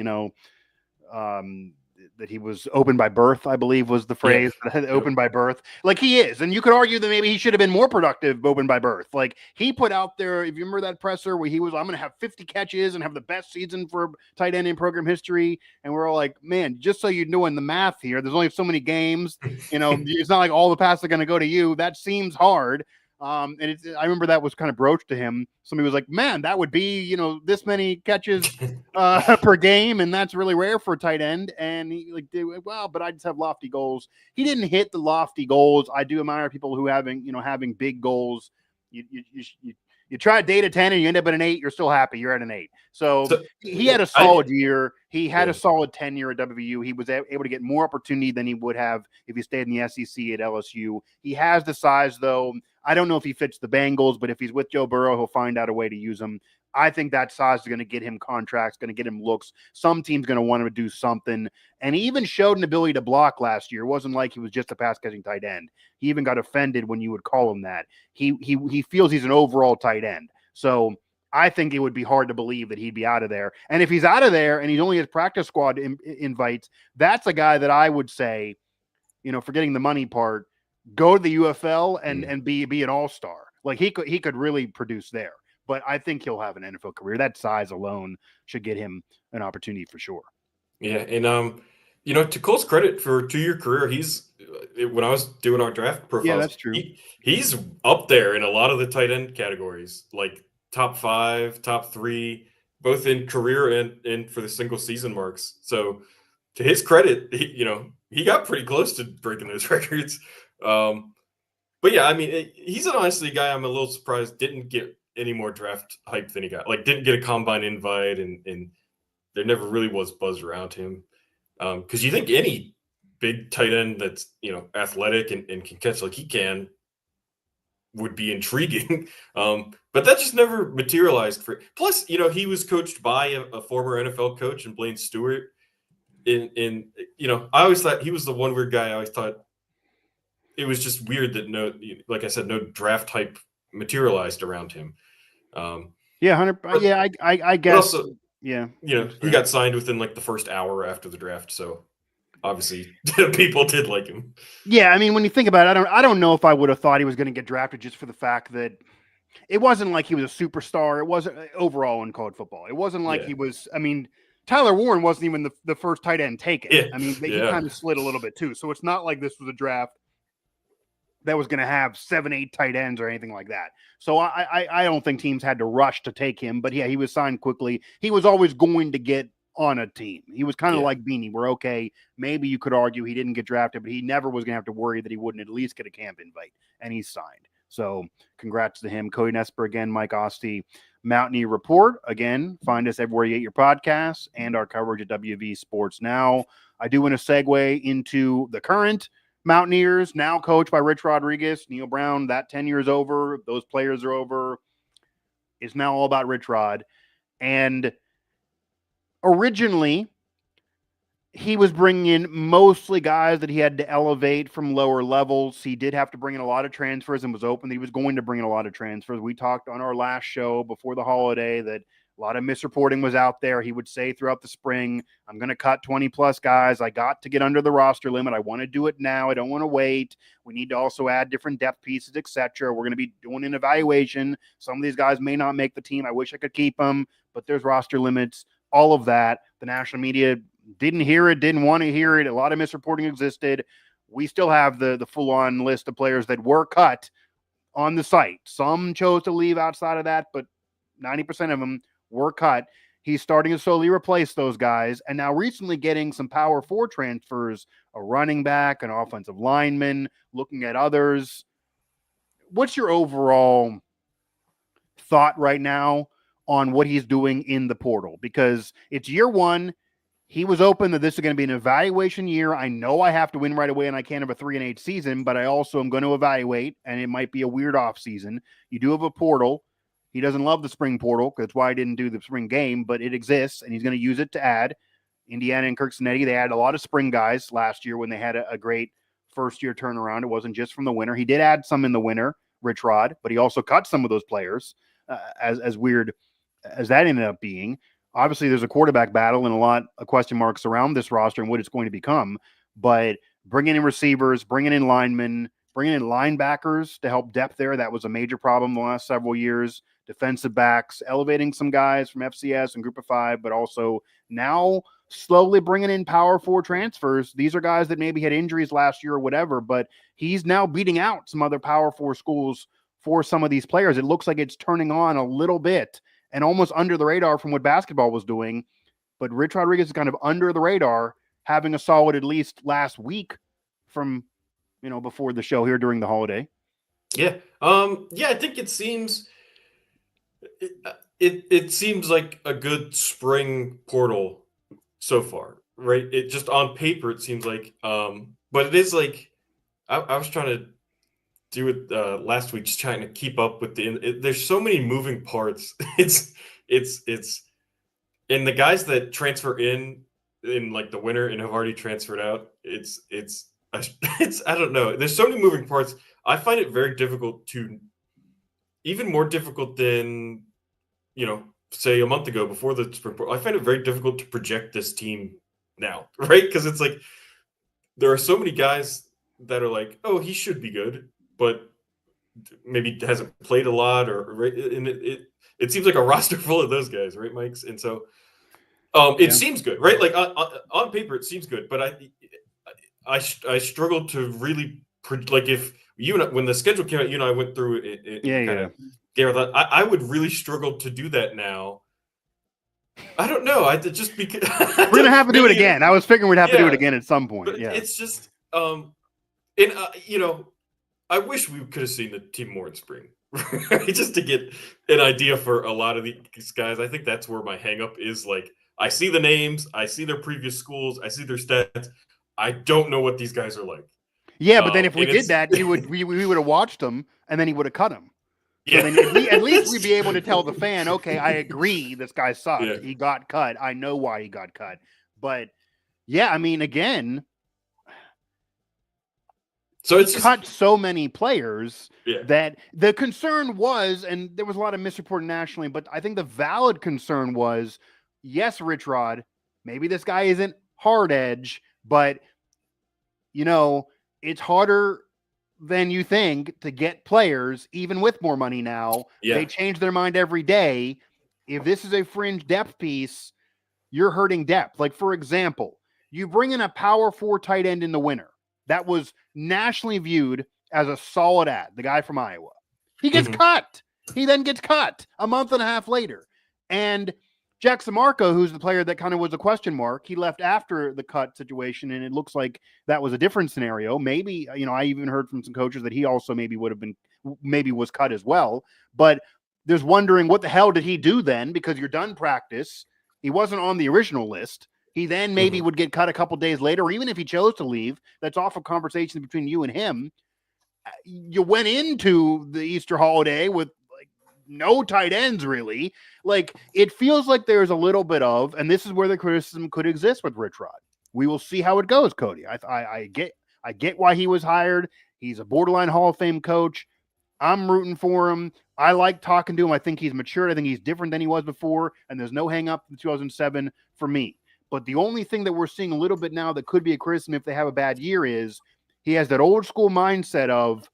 that he was open by birth, I believe was the phrase. Yeah. Open by birth. Like, he is. And you could argue that maybe he should have been more productive open by birth. Like, he put out there, if you remember that presser where he was, I'm going to have 50 catches and have the best season for tight end in program history. And we're all like, man, just so you're doing the math here, there's only so many games. It's not like all the passes are going to go to you. That seems hard. And I remember that was kind of broached to him. Somebody was like, man, that would be, this many catches per game. And that's really rare for a tight end. And he well, but I just have lofty goals. He didn't hit the lofty goals. I do admire people who having big goals. You try a date at 10 and you end up at an 8, you're still happy. You're at an 8. So he had a solid year. He had a solid tenure at WVU. He was able to get more opportunity than he would have if he stayed in the SEC at LSU. He has the size, though. I don't know if he fits the Bengals, but if he's with Joe Burrow, he'll find out a way to use him. I think that size is going to get him contracts, going to get him looks. Some team's going to want him to do something. And he even showed an ability to block last year. It wasn't like he was just a pass-catching tight end. He even got offended when you would call him that. He feels he's an overall tight end. So I think it would be hard to believe that he'd be out of there. And if he's out of there and he only has practice squad invites, that's a guy that I would say, forgetting the money part, go to the UFL and be an all-star. Like he could really produce there. But I think he'll have an NFL career. That size alone should get him an opportunity for sure. Yeah, and to Cole's credit, for a 2-year career, when I was doing our draft profiles, yeah, that's true. He's up there in a lot of the tight end categories, like top 5, top 3, both in career and for the single season marks. So to his credit, he got pretty close to breaking those records. But yeah, I mean, he's an honestly guy I'm a little surprised didn't get any more draft hype than he got. Like, didn't get a combine invite, and there never really was buzz around him. Because you think any big tight end that's athletic and can catch like he can would be intriguing. But that just never materialized for. Plus, he was coached by a former NFL coach and Blaine Stewart. I always thought he was the one weird guy. I always thought it was just weird that no draft hype materialized around him. Yeah, 100. Yeah, I guess. Also, yeah, he got signed within like the first hour after the draft, so obviously people did like him. Yeah, I mean, when you think about it, I don't know if I would have thought he was going to get drafted just for the fact that it wasn't like he was a superstar. It wasn't overall in college football. It wasn't like he was. I mean, Tyler Warren wasn't even the first tight end taken. Yeah. I mean, he kind of slid a little bit too. So it's not like this was a draft that was going to have 7-8 tight ends or anything like that. So I don't think teams had to rush to take him. But yeah, he was signed quickly. He was always going to get on a team. He was kind of like Beanie. We're okay. Maybe you could argue he didn't get drafted, but he never was going to have to worry that he wouldn't at least get a camp invite. And he's signed. So congrats to him. Cody Nespor again, Mike Asti, Mountaineer Report. Again, find us everywhere you get your podcasts and our coverage at WV Sports Now. I do want to segue into the current Mountaineers, now coached by Rich Rodriguez. Neil Brown, that tenure is over. Those players are over. It's now all about Rich Rod. And originally, he was bringing in mostly guys that he had to elevate from lower levels. He did have to bring in a lot of transfers and was open that he was going to bring in a lot of transfers. We talked on our last show before the holiday that a lot of misreporting was out there. He would say throughout the spring, I'm going to cut 20-plus guys. I got to get under the roster limit. I want to do it now. I don't want to wait. We need to also add different depth pieces, etc. We're going to be doing an evaluation. Some of these guys may not make the team. I wish I could keep them, but there's roster limits, all of that. The national media didn't hear it, didn't want to hear it. A lot of misreporting existed. We still have the full-on list of players that were cut on the site. Some chose to leave outside of that, but 90% of them were cut. He's starting to slowly replace those guys, and now recently getting some Power 4 transfers, a running back, an offensive lineman, looking at others. What's your overall thought right now on what he's doing in the portal? Because it's year one. He was open that this is going to be an evaluation year. I know I have to win right away and I can't have a 3-8 season, but I also am going to evaluate, and it might be a weird off season. You do have a portal. He doesn't love the spring portal, because that's why I didn't do the spring game, but it exists, and he's going to use it to add. Indiana and Kirksonetti, they had a lot of spring guys last year when they had a great first-year turnaround. It wasn't just from the winter. He did add some in the winter, Rich Rod, but he also cut some of those players, as weird as that ended up being. Obviously, there's a quarterback battle and a lot of question marks around this roster and what it's going to become, but bringing in receivers, bringing in linemen, bringing in linebackers to help depth there, that was a major problem the last several years. Defensive backs, elevating some guys from FCS and Group of 5, but also now slowly bringing in Power 4 transfers. These are guys that maybe had injuries last year or whatever, but he's now beating out some other Power 4 schools for some of these players. It looks like it's turning on a little bit and almost under the radar from what basketball was doing. But Rich Rodriguez is kind of under the radar, having a solid at least last week from, before the show here during the holiday. Yeah. I think it seems it seems like a good spring portal so far, right? It just on paper it seems like, but it is like I was trying to do it last week, just trying to keep up with there's so many moving parts. it's and the guys that transfer in like the winter and have already transferred out, it's I don't know. There's so many moving parts. I find it very difficult even more difficult than, say a month ago before the spring. I find it very difficult to project this team now, right? Because it's like there are so many guys that are like, oh, he should be good, but maybe hasn't played a lot, and it seems like a roster full of those guys, right, Mike's? And so it seems good, right? Like on paper, it seems good, but I struggled to really like if you and when the schedule came out, you and I went through it. I would really struggle to do that now. I don't know. I just because we're gonna have to do it again. I was figuring we'd have to do it again at some point. Yeah, it's just I wish we could have seen the team more in spring, right? Just to get an idea for a lot of these guys. I think that's where my hang up is. Like, I see the names, I see their previous schools, I see their stats. I don't know what these guys are like. Yeah, but then if we did that, we would have watched them, and then he would have cut him. So then at least we'd be able to tell the fan, okay, I agree, this guy sucked. Yeah. He got cut. I know why he got cut. But yeah, I mean, again, so it's cut so many players that the concern was, and there was a lot of misreporting nationally, but I think the valid concern was, yes, Rich Rod, maybe this guy isn't hard edge, but it's harder than you think to get players, even with more money now. Yeah. They change their mind every day. If this is a fringe depth piece, you're hurting depth. Like, for example, you bring in a power 4 tight end in the winter. That was nationally viewed as a solid ad, the guy from Iowa. He gets cut. He then gets cut a month and a half later. And Jack Samarco, who's the player that kind of was a question mark, he left after the cut situation, and it looks like that was a different scenario. Maybe, I even heard from some coaches that he also maybe was cut as well. But there's wondering, what the hell did he do then? Because you're done practice. He wasn't on the original list. He then maybe would get cut a couple days later, or even if he chose to leave, that's off a conversation between you and him. You went into the Easter holiday with no tight ends, really. Like, it feels like there's a little bit of, and this is where the criticism could exist with Rich Rod. We will see how it goes, Cody. I get why he was hired. He's a borderline Hall of Fame coach. I'm rooting for him. I like talking to him. I think he's matured. I think he's different than he was before, and there's no hang up in 2007 for me. But the only thing that we're seeing a little bit now that could be a criticism if they have a bad year is he has that old school mindset of,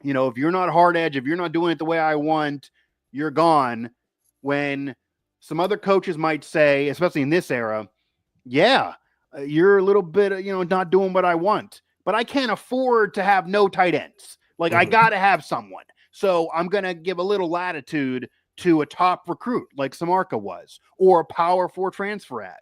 if you're not hard edge, if you're not doing it the way I want, you're gone. When some other coaches might say, especially in this era, you're a little bit, not doing what I want, but I can't afford to have no tight ends. Like, I got to have someone. So I'm going to give a little latitude to a top recruit like Samarka was, or a power 4 transfer ad.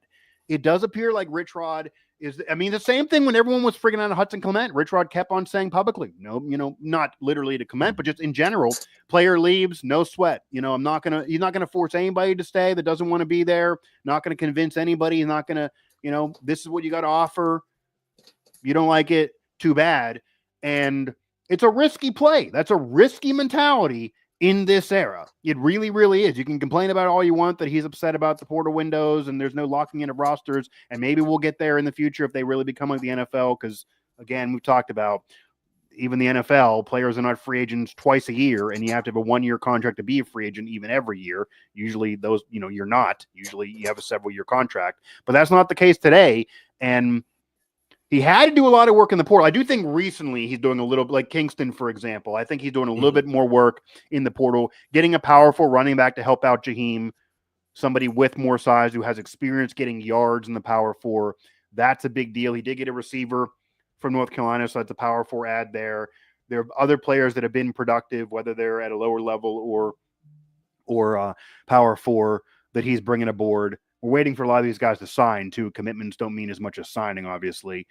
It does appear like Rich Rod is, the same thing when everyone was freaking out of Hudson Clement. Rich Rod kept on saying publicly, no, not literally to Clement, but just in general, player leaves, no sweat. He's not going to force anybody to stay that doesn't want to be there. Not going to convince anybody. He's not going to, this is what you got to offer. You don't like it, too bad. And it's a risky play. That's a risky mentality in this era. It really, really is. You can complain about all you want that he's upset about the portal windows and there's no locking in of rosters, and maybe we'll get there in the future if they really become like the NFL, because, again, we've talked about even the NFL, players are not free agents twice a year, and you have to have a 1-year contract to be a free agent even every year. Usually those, you're not. Usually you have a several-year contract. But that's not the case today, and he had to do a lot of work in the portal. I do think recently he's doing a little, like Kingston, for example. I think he's doing a little bit more work in the portal, getting a powerful running back to help out Jaheim, somebody with more size who has experience getting yards in the power 4. That's a big deal. He did get a receiver from North Carolina, so that's a power 4 ad there. There are other players that have been productive, whether they're at a lower level or power four, that he's bringing aboard. We're waiting for a lot of these guys to sign too. Commitments don't mean as much as signing, obviously,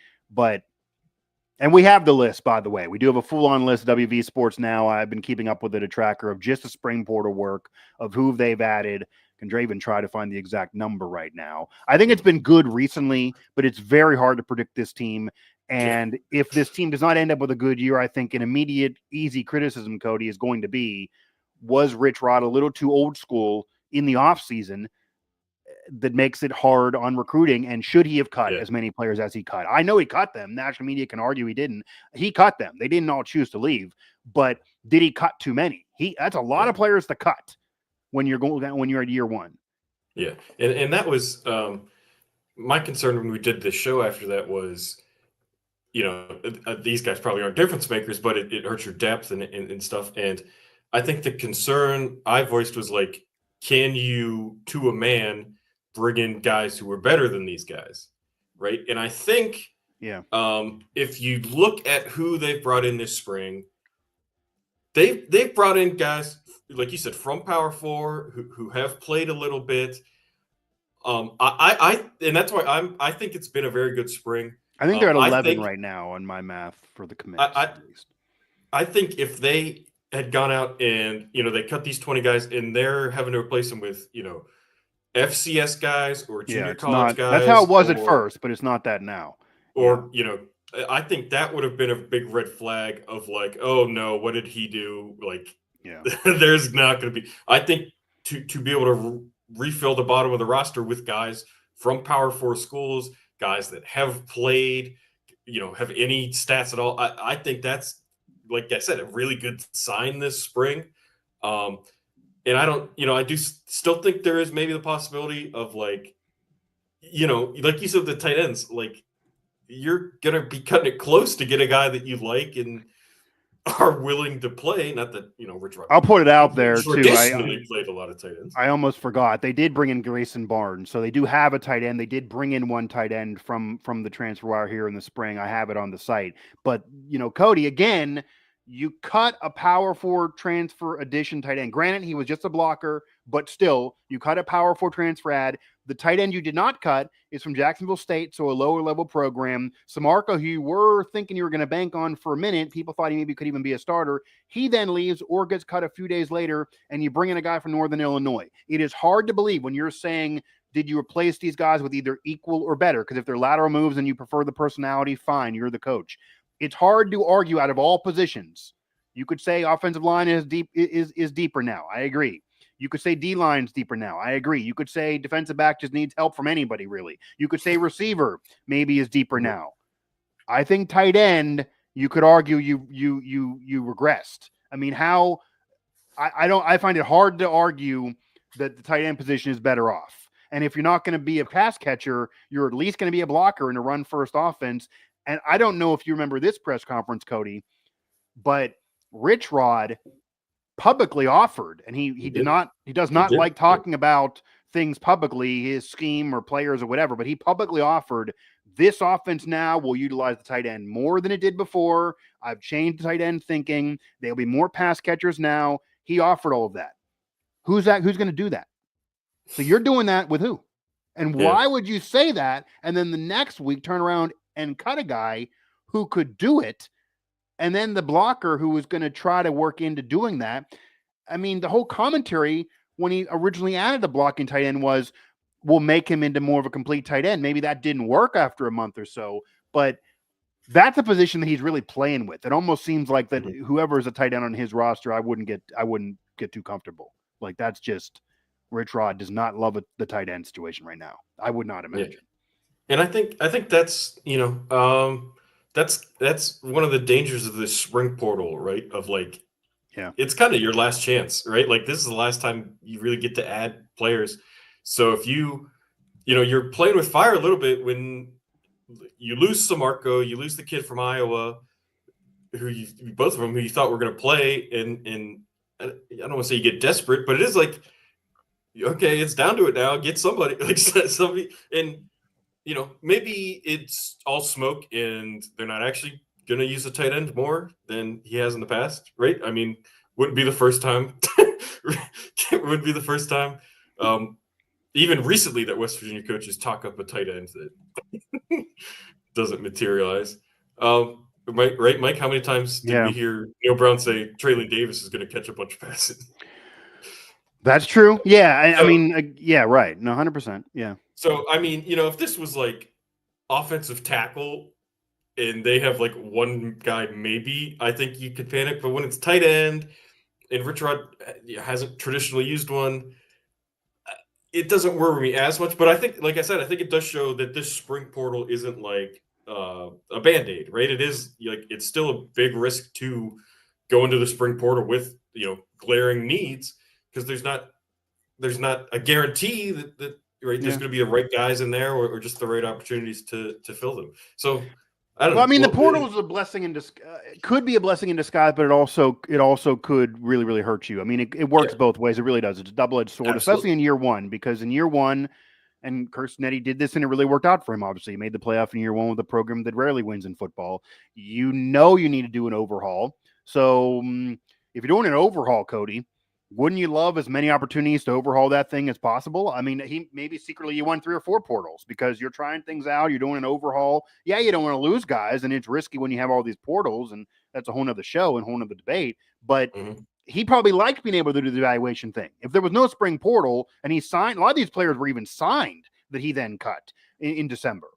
and we have the list, by the way. We do have a full-on list of WV Sports Now. I've been keeping up with it, a tracker of just the spring portal work of who they've added. Can Draven try to find the exact number right now? I think it's been good recently, but it's very hard to predict this team. And if this team does not end up with a good year, I think an immediate, easy criticism, Cody, is going to be, was Rich Rod a little too old school in the offseason that makes it hard on recruiting? And should he have cut as many players as he cut? I know he cut them. National media can argue he didn't. He cut them. They didn't all choose to leave. But did he cut too many? That's a lot of players to cut when you're at year one. Yeah, and that was my concern when we did this show after that was, these guys probably aren't difference makers, but it hurts your depth and stuff. And I think the concern I voiced was like, can you, to a man, bring in guys who are better than these guys, right? And I think if you look at who they've brought in this spring, they've brought in guys, like you said, from Power Four who have played a little bit. And that's why I think it's been a very good spring. I think they're at 11 right now on my math for the commits. At least. I think if they had gone out and they cut these 20 guys and they're having to replace them with FCS guys or junior college guys. That's how it was at first, but it's not that now. Or I think that would have been a big red flag of like, oh no, what did he do? Like, there's not going to be. I think to be able to refill the bottom of the roster with guys from Power Four schools, guys that have played, have any stats at all. I think that's, like I said, a really good sign this spring. And I don't, I do still think there is maybe the possibility of like you said, the tight ends, like you're going to be cutting it close to get a guy that you like and are willing to play. Not that, Rich Rod. I'll put it out there too. Traditionally played a lot of tight ends. I almost forgot. They did bring in Grayson Barnes. So they do have a tight end. They did bring in one tight end from the transfer wire here in the spring. I have it on the site. But, Cody, again, you cut a Power Four transfer addition tight end. Granted, he was just a blocker, but still, you cut a Power Four transfer ad. The tight end you did not cut is from Jacksonville State, so a lower level program. Samarco, who you were thinking you were going to bank on for a minute, people thought he maybe could even be a starter. He then leaves or gets cut a few days later, and you bring in a guy from Northern Illinois. It is hard to believe when you're saying, did you replace these guys with either equal or better? Because if they're lateral moves and you prefer the personality, fine, you're the coach. It's hard to argue out of all positions. You could say offensive line is deeper now. I agree. You could say D-line's deeper now. I agree. You could say defensive back just needs help from anybody, really. You could say receiver maybe is deeper now. I think tight end, you could argue you regressed. I mean, I find it hard to argue that the tight end position is better off. And if you're not going to be a pass catcher, you're at least going to be a blocker in a run-first offense. And I don't know if you remember this press conference, Cody, but Rich Rod publicly offered, and he does not like talking about things publicly, his scheme or players or whatever, but he publicly offered, this offense now will utilize the tight end more than it did before. I've changed the tight end thinking. There'll be more pass catchers now. He offered all of that. Who's going to do that? So you're doing that with who? And why would you say that? And then the next week turn around and cut a guy who could do it. And then the blocker who was going to try to work into doing that. I mean, the whole commentary when he originally added the blocking tight end was, we'll make him into more of a complete tight end. Maybe that didn't work after a month or so, but that's a position that he's really playing with. It almost seems like that whoever is a tight end on his roster, I wouldn't get too comfortable. Like, that's just, Rich Rod does not love the tight end situation right now. I would not imagine. Yeah. And I think that's, that's one of the dangers of this spring portal, right? Of like, it's kind of your last chance, right? Like, this is the last time you really get to add players. So if you're playing with fire a little bit when you lose Samarco, you lose the kid from Iowa, both of them who you thought were going to play, and I don't want to say you get desperate, but it is like, okay, it's down to it now. Get somebody, and maybe it's all smoke and they're not actually going to use a tight end more than he has in the past, right? I mean, wouldn't be the first time. Wouldn't be the first time. Even recently that West Virginia coaches talk up a tight end that doesn't materialize. Right, Mike? How many times did we hear Neil Brown say Traylon Davis is going to catch a bunch of passes? That's true. Yeah, I mean, yeah, right. No, 100%. Yeah. So, I mean, if this was like offensive tackle and they have like one guy, maybe I think you could panic. But when it's tight end and Rich Rod hasn't traditionally used one, it doesn't worry me as much. But I think, like I said, I think it does show that this spring portal isn't like a Band-Aid, right? It is like it's still a big risk to go into the spring portal with glaring needs because there's not a guarantee that right there's going to be the right guys in there or just the right opportunities to fill them. So I don't know. I mean, the portal is a blessing in could be a blessing in disguise, but it also could really, really hurt you. I mean, it works both ways. It really does. It's a double-edged sword, especially in year one, because in year one, and Kirsten did this and it really worked out for him. Obviously, he made the playoff in year one with a program that rarely wins in football. You need to do an overhaul. So if you're doing an overhaul, Cody, wouldn't you love as many opportunities to overhaul that thing as possible? I mean, maybe secretly you won 3 or 4 portals because you're trying things out. You're doing an overhaul. Yeah, you don't want to lose guys, and it's risky when you have all these portals, and that's a whole nother show and whole nother debate. But he probably liked being able to do the evaluation thing. If there was no spring portal and he signed, a lot of these players were even signed that he then cut in December.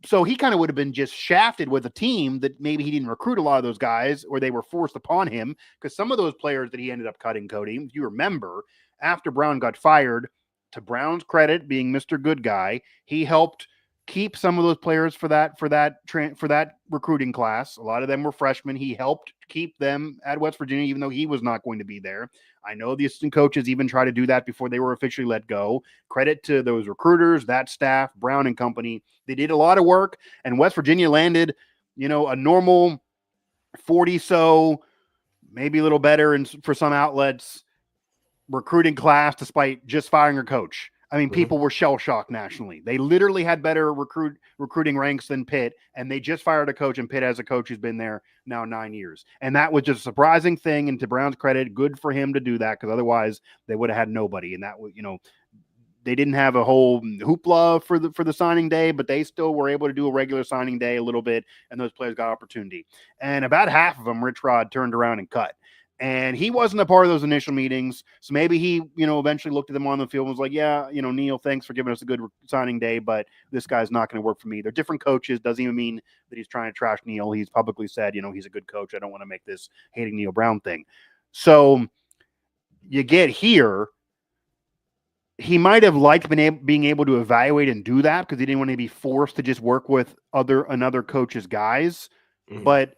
So he kind of would have been just shafted with a team that maybe he didn't recruit a lot of those guys or they were forced upon him because some of those players that he ended up cutting, Cody, if you remember, after Brown got fired, to Brown's credit, being Mr. Good Guy, he helped keep some of those players for that recruiting class. A lot of them were freshmen. He helped keep them at West Virginia, even though he was not going to be there. I know the assistant coaches even tried to do that before they were officially let go. Credit to those recruiters, that staff, Brown and company. They did a lot of work, and West Virginia landed, a normal 40, maybe a little better for some outlets, recruiting class despite just firing a coach. I mean, people were shell-shocked nationally. They literally had better recruiting ranks than Pitt, and they just fired a coach, and Pitt has a coach who's been there now 9 years. And that was just a surprising thing, and to Brown's credit, good for him to do that, because otherwise they would have had nobody. And that was, they didn't have a whole hoopla for the signing day, but they still were able to do a regular signing day a little bit, and those players got opportunity. And about half of them, Rich Rod turned around and cut. And he wasn't a part of those initial meetings. So maybe he, eventually looked at them on the field and was like, yeah, Neil, thanks for giving us a good signing day, but this guy's not going to work for me. They're different coaches. Doesn't even mean that he's trying to trash Neil. He's publicly said, he's a good coach. I don't want to make this hating Neil Brown thing. So you get here. He might have liked being able to evaluate and do that because he didn't want to be forced to just work with another coach's guys. But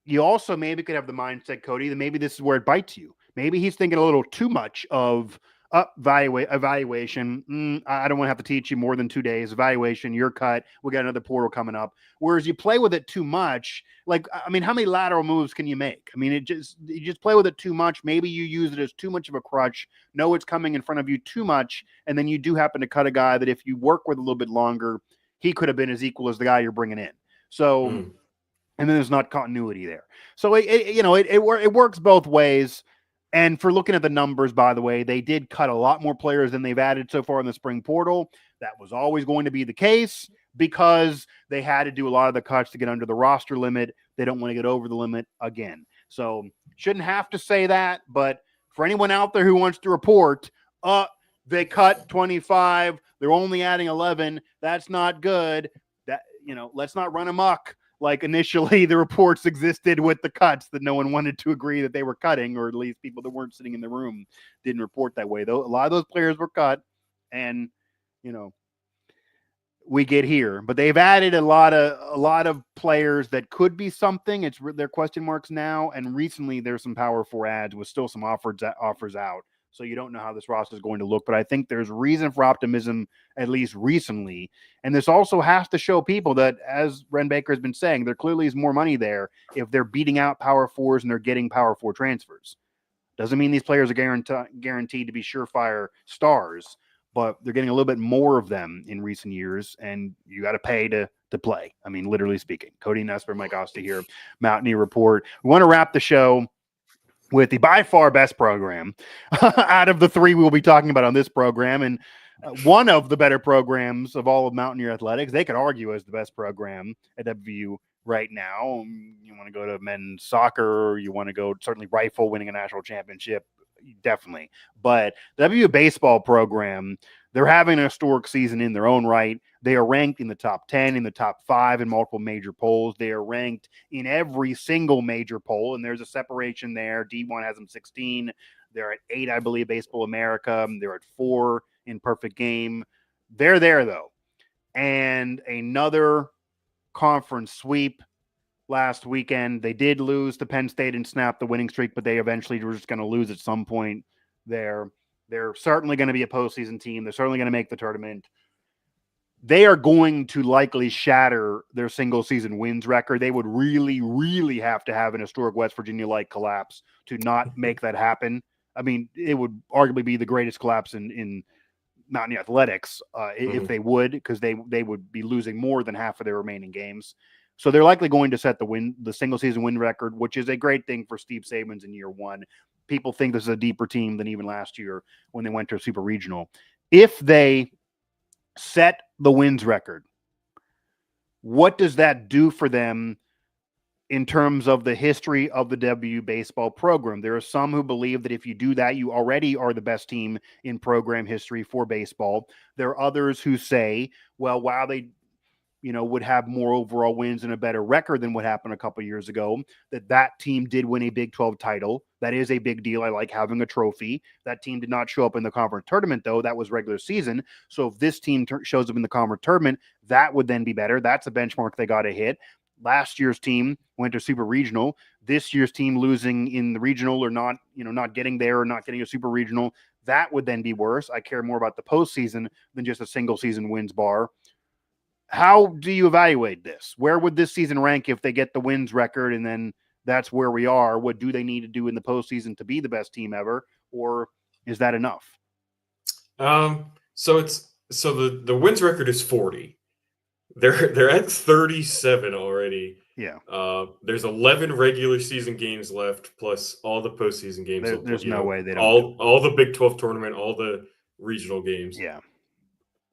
you also maybe could have the mindset, Cody, that maybe this is where it bites you. Maybe he's thinking a little too much of evaluation. I don't want to have to teach you more than 2 days. Evaluation, you're cut. We got another portal coming up. Whereas you play with it too much. Like, I mean, how many lateral moves can you make? I mean, you just play with it too much. Maybe you use it as too much of a crutch. Know it's coming in front of you too much. And then you do happen to cut a guy that if you work with a little bit longer, he could have been as equal as the guy you're bringing in. So, and then there's not continuity there. So it works both ways. And for looking at the numbers, by the way, they did cut a lot more players than they've added so far in the spring portal. That was always going to be the case because they had to do a lot of the cuts to get under the roster limit. They don't want to get over the limit again. So shouldn't have to say that. But for anyone out there who wants to report, they cut 25, they're only adding 11. That's not good. That, let's not run amok. Like initially the reports existed with the cuts that no one wanted to agree that they were cutting, or at least people that weren't sitting in the room didn't report that way. Though a lot of those players were cut, and we get here, but they've added a lot of players that could be something. They're question marks now, and recently there's some Power 4 ads with still some offers out. So you don't know how this roster is going to look, but I think there's reason for optimism, at least recently. And this also has to show people that, as Ren Baker has been saying, there clearly is more money there if they're beating out Power 4s and they're getting Power 4 transfers. Doesn't mean these players are guaranteed to be surefire stars, but they're getting a little bit more of them in recent years, and you got to pay to to play. I mean, literally speaking. Cody Nespor, Mike Asti here, Mountaineer Report. We want to wrap the show with the by far best program out of the three we'll be talking about on this program. And one of the better programs of all of Mountaineer athletics. They could argue as the best program at WVU right now. You want to go to men's soccer, you want to go certainly rifle winning a national championship, definitely. But the WVU baseball program, they're having a historic season in their own right. They are ranked in the top 10, in the top 5 in multiple major polls. They are ranked in every single major poll, and there's a separation there. D1 has them 16. They're at 8, I believe, Baseball America. They're at 4 in Perfect Game. They're there, though. And another conference sweep last weekend. They did lose to Penn State and snap the winning streak, but they eventually were just going to lose at some point there. They're certainly going to be a postseason team. They're certainly going to make the tournament. They are going to likely shatter their single season wins record. They would really, really have to have an historic West Virginia-like collapse to not make that happen. I mean, it would arguably be the greatest collapse in Mountaineer athletics if they would, because they would be losing more than half of their remaining games. So they're likely going to set the single season win record, which is a great thing for Steve Saban's in year one. People think this is a deeper team than even last year when they went to a super regional. If they set the wins record, what does that do for them in terms of the history of the WVU baseball program? There are some who believe that if you do that, you already are the best team in program history for baseball. There are others who say, well, while they would have more overall wins and a better record than what happened a couple years ago, that team did win a Big 12 title. That is a big deal. I like having a trophy. That team did not show up in the conference tournament, though. That was regular season. So if this team shows up in the conference tournament, that would then be better. That's a benchmark they got to hit. Last year's team went to super regional. This year's team losing in the regional or not getting there or not getting a super regional, that would then be worse. I care more about the postseason than just a single season wins bar. How do you evaluate this? Where would this season rank if they get the wins record and then that's where we are? What do they need to do in the postseason to be the best team ever? Or is that enough? So the wins record is 40. They're at 37 already. Yeah. There's 11 regular season games left, plus all the postseason games. There's no way they don't. All the Big 12 tournament, all the regional games. Yeah.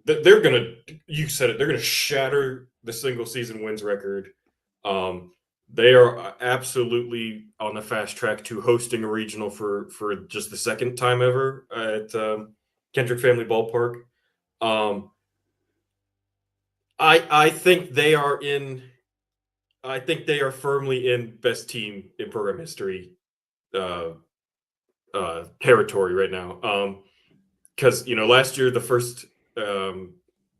They're gonna. You said it. They're gonna shatter the single season wins record. They are absolutely on the fast track to hosting a regional for just the second time ever at Kendrick Family Ballpark. I think they are in. I think they are firmly in best team in program history territory right now. Because last year the first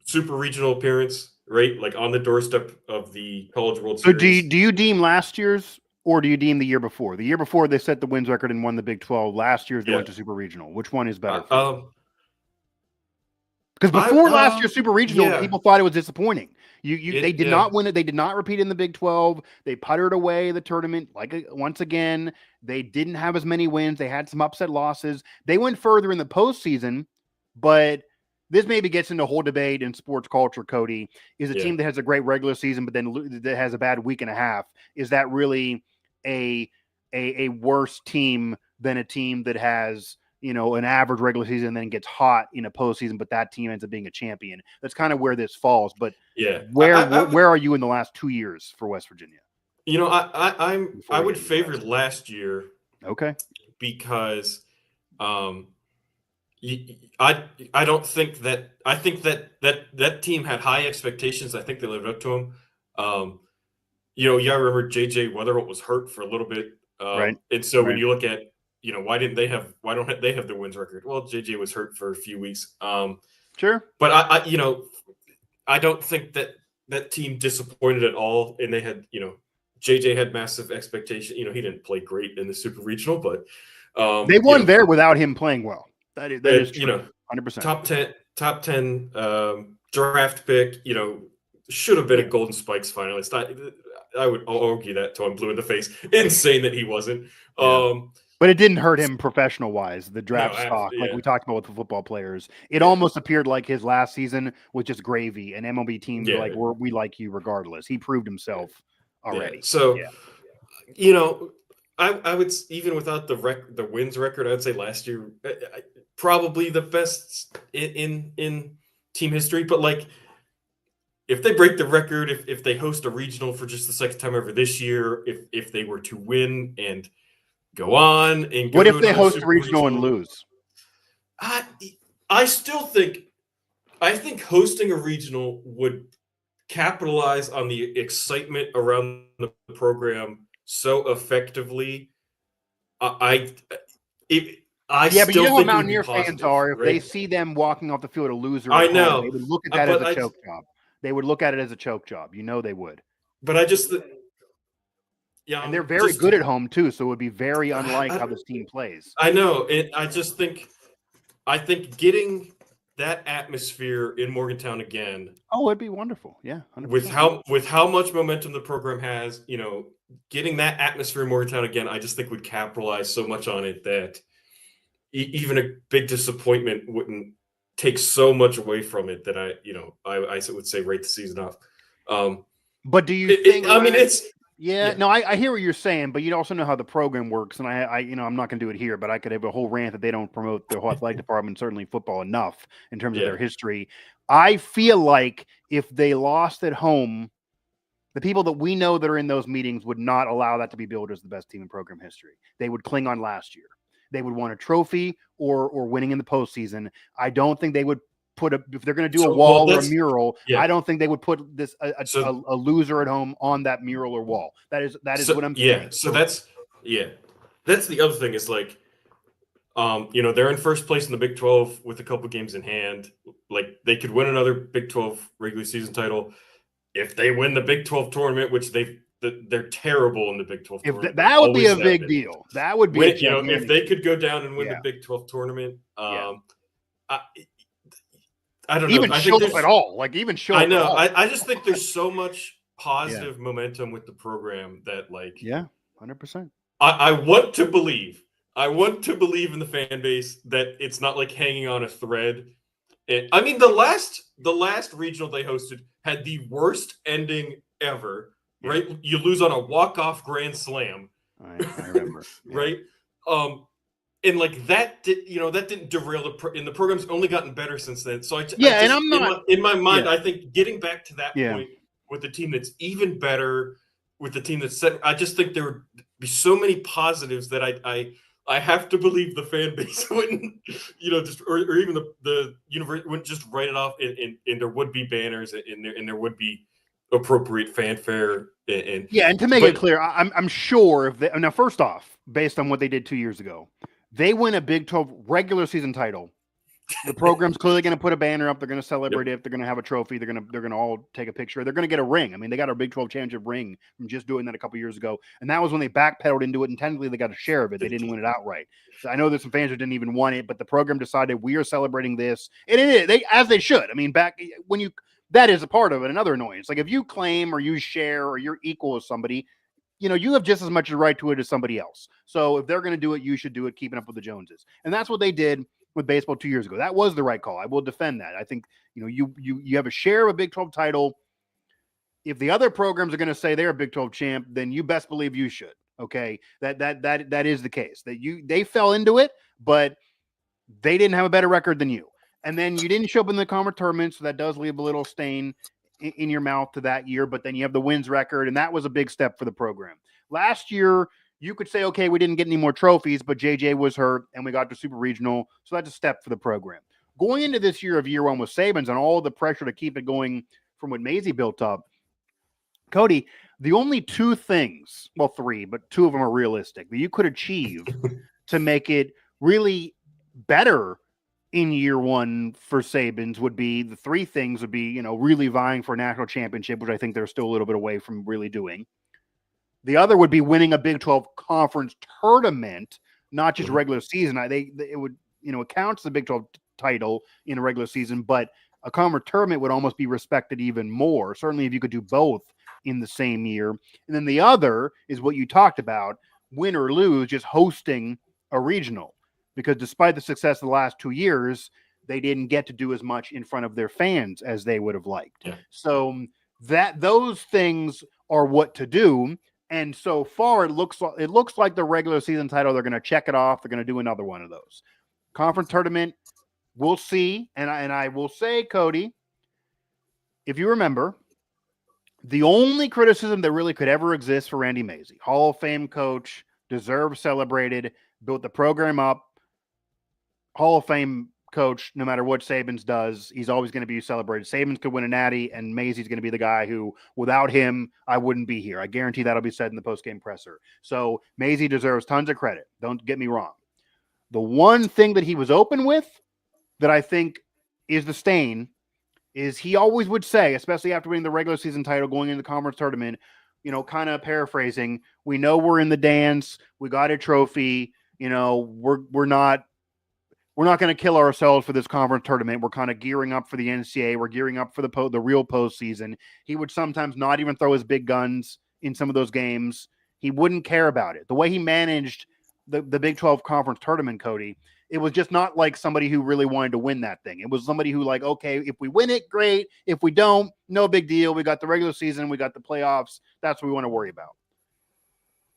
super regional appearance, right? Like on the doorstep of the College World Series. So do you deem last year's or do you deem the year before? The year before they set the wins record and won the Big 12. Last year's they went to super regional. Which one is better? Because before last year's super regional, people thought it was disappointing. They did not win it. They did not repeat in the Big 12. They puttered away the tournament. Once again, they didn't have as many wins. They had some upset losses. They went further in the postseason, but this maybe gets into a whole debate in sports culture, Cody. Is a team that has a great regular season, but then that has a bad week and a half, is that really a worse team than a team that has an average regular season and then gets hot in a postseason, but that team ends up being a champion? That's kind of where this falls. But where are you in the last 2 years for West Virginia? I would favor last year. Okay. Because I don't think that – I think that team had high expectations. I think they lived up to them. I remember J.J. Weatherholt was hurt for a little bit. Right. And so when you look at, why don't they have the wins record? Well, JJ was hurt for a few weeks. Sure. But I don't think that team disappointed at all. And they had, JJ had massive expectation. He didn't play great in the super regional, but they won there without him playing well. That is true. 100%. Top 10 draft pick, should have been a Golden Spikes finalist. I would argue that till I'm blue in the face. Insane that he wasn't. But it didn't hurt him professional wise. The draft No, stock, like yeah. we talked about with the football players, it Yeah. almost appeared like his last season was just gravy, and MLB teams were Yeah. like, we like you regardless. He proved himself already. Yeah. So, you know, I would, even without the wins record, I'd say last year probably the best in team history. But like, if they break the record, if they host a regional for just the second time ever this year, if they were to win and go on and go What to if they another host a super regional and lose? I still think hosting a regional would capitalize on the excitement around the program so effectively. I Yeah, but you still know how think it would be Mountaineer fans positive, are. If they right? see them walking off the field a loser I at home, know, they would look at that as but a choke job. They would look at it as a choke job. You know they would. But I just, yeah, And they're very good at home too, so it would be very unlike how this team plays. I know. I think getting that atmosphere in Morgantown again. Oh, it'd be wonderful. Yeah, 100%. With how much momentum the program has, getting that atmosphere in Morgantown again, I just think would capitalize so much on it that even a big disappointment wouldn't take so much away from it that I would say rate the season off. But do you think? It's no, I hear what you're saying, but you also know how the program works, and I'm not going to do it here, but I could have a whole rant that they don't promote the whole athletic department, certainly football, enough in terms of their history. I feel like if they lost at home, the people that we know that are in those meetings would not allow that to be billed as the best team in program history. They would cling on last year. They would want a trophy or winning in the postseason. I don't think they would if they're going to do a wall or a mural. I don't think they would put this a loser at home on that mural or wall. That is what I'm saying. Yeah. So that's the other thing is like, they're in first place in the Big 12 with a couple games in hand. Like they could win another Big 12 regular season title if they win the Big 12 tournament, which they're terrible in the Big 12 tournament. That would be a big deal. That would be if they could go down and win the Big 12 tournament. I don't know. Even show up at all. Like even show up. I know. I just think there's so much positive momentum with the program that 100%. I want to believe. I want to believe in the fan base that it's not like hanging on a thread. I mean, the last regional they hosted had the worst ending ever. Right? You lose on a walk-off grand slam. I remember. Right? And like that didn't derail the program's only gotten better since then. So and I'm not in my mind. I think getting back to that point with the team that's even better, with the team that's set. I just think there would be so many positives that I have to believe the fan base wouldn't, just or even the university wouldn't just write it off. And there would be banners and there would be appropriate fanfare. And to make it clear, I'm sure now first off, based on what they did 2 years ago. They win a Big 12 regular season title. The program's clearly going to put a banner up. They're going to celebrate it. They're going to have a trophy. They're going to all take a picture. They're going to get a ring. I mean, they got a Big 12 championship ring from just doing that a couple years ago. And that was when they backpedaled into it. And technically, they got a share of it. They didn't win it outright. So I know there's some fans who didn't even want it, but the program decided we are celebrating this. And it is, as they should. I mean, that is a part of it. Another annoyance. Like if you claim or you share or you're equal with somebody, you have just as much a right to it as somebody else. So if they're going to do it, you should do it, keeping up with the Joneses. And that's what they did with baseball 2 years ago. That was the right call. I will defend that. I think, you have a share of a Big 12 title. If the other programs are going to say they're a Big 12 champ, then you best believe you should. Okay. That is the case. They fell into it, but they didn't have a better record than you. And then you didn't show up in the conference tournament, so that does leave a little stain in your mouth to that year, but then you have the wins record, and that was a big step for the program. Last year, you could say, okay, we didn't get any more trophies, but JJ was hurt, and we got to Super Regional, so that's a step for the program. Going into this year of year one with Saban's and all the pressure to keep it going from what Maisie built up, Cody, the only two things, well, three, but two of them are realistic, that you could achieve to make it really better in year one for Saban's would be the three things would be, really vying for a national championship, which I think they're still a little bit away from really doing. The other would be winning a Big 12 conference tournament, not just regular season. It would, it counts as a Big 12 title in a regular season, but a conference tournament would almost be respected even more. Certainly if you could do both in the same year. And then the other is what you talked about, win or lose, just hosting a regional, because despite the success of the last 2 years, they didn't get to do as much in front of their fans as they would have liked. Yeah. So those things are what to do. And so far, it looks like the regular season title, they're going to check it off. They're going to do another one of those. Conference tournament, we'll see. And I will say, Cody, if you remember, the only criticism that really could ever exist for Randy Mazey, Hall of Fame coach, deserved, celebrated, built the program up, Hall of Fame coach, no matter what Sabins does, he's always going to be celebrated. Sabins could win a natty, and Mazey's going to be the guy who, without him, I wouldn't be here. I guarantee that'll be said in the post-game presser. So Mazey deserves tons of credit. Don't get me wrong. The one thing that he was open with that I think is the stain is he always would say, especially after winning the regular season title, going into the conference tournament, kind of paraphrasing, we know we're in the dance. We got a trophy. We're not going to kill ourselves for this conference tournament. We're kind of gearing up for the NCAA. We're gearing up for the real postseason. He would sometimes not even throw his big guns in some of those games. He wouldn't care about it. The way he managed the Big 12 conference tournament, Cody, it was just not like somebody who really wanted to win that thing. It was somebody who like, okay, if we win it, great. If we don't, no big deal. We got the regular season. We got the playoffs. That's what we want to worry about.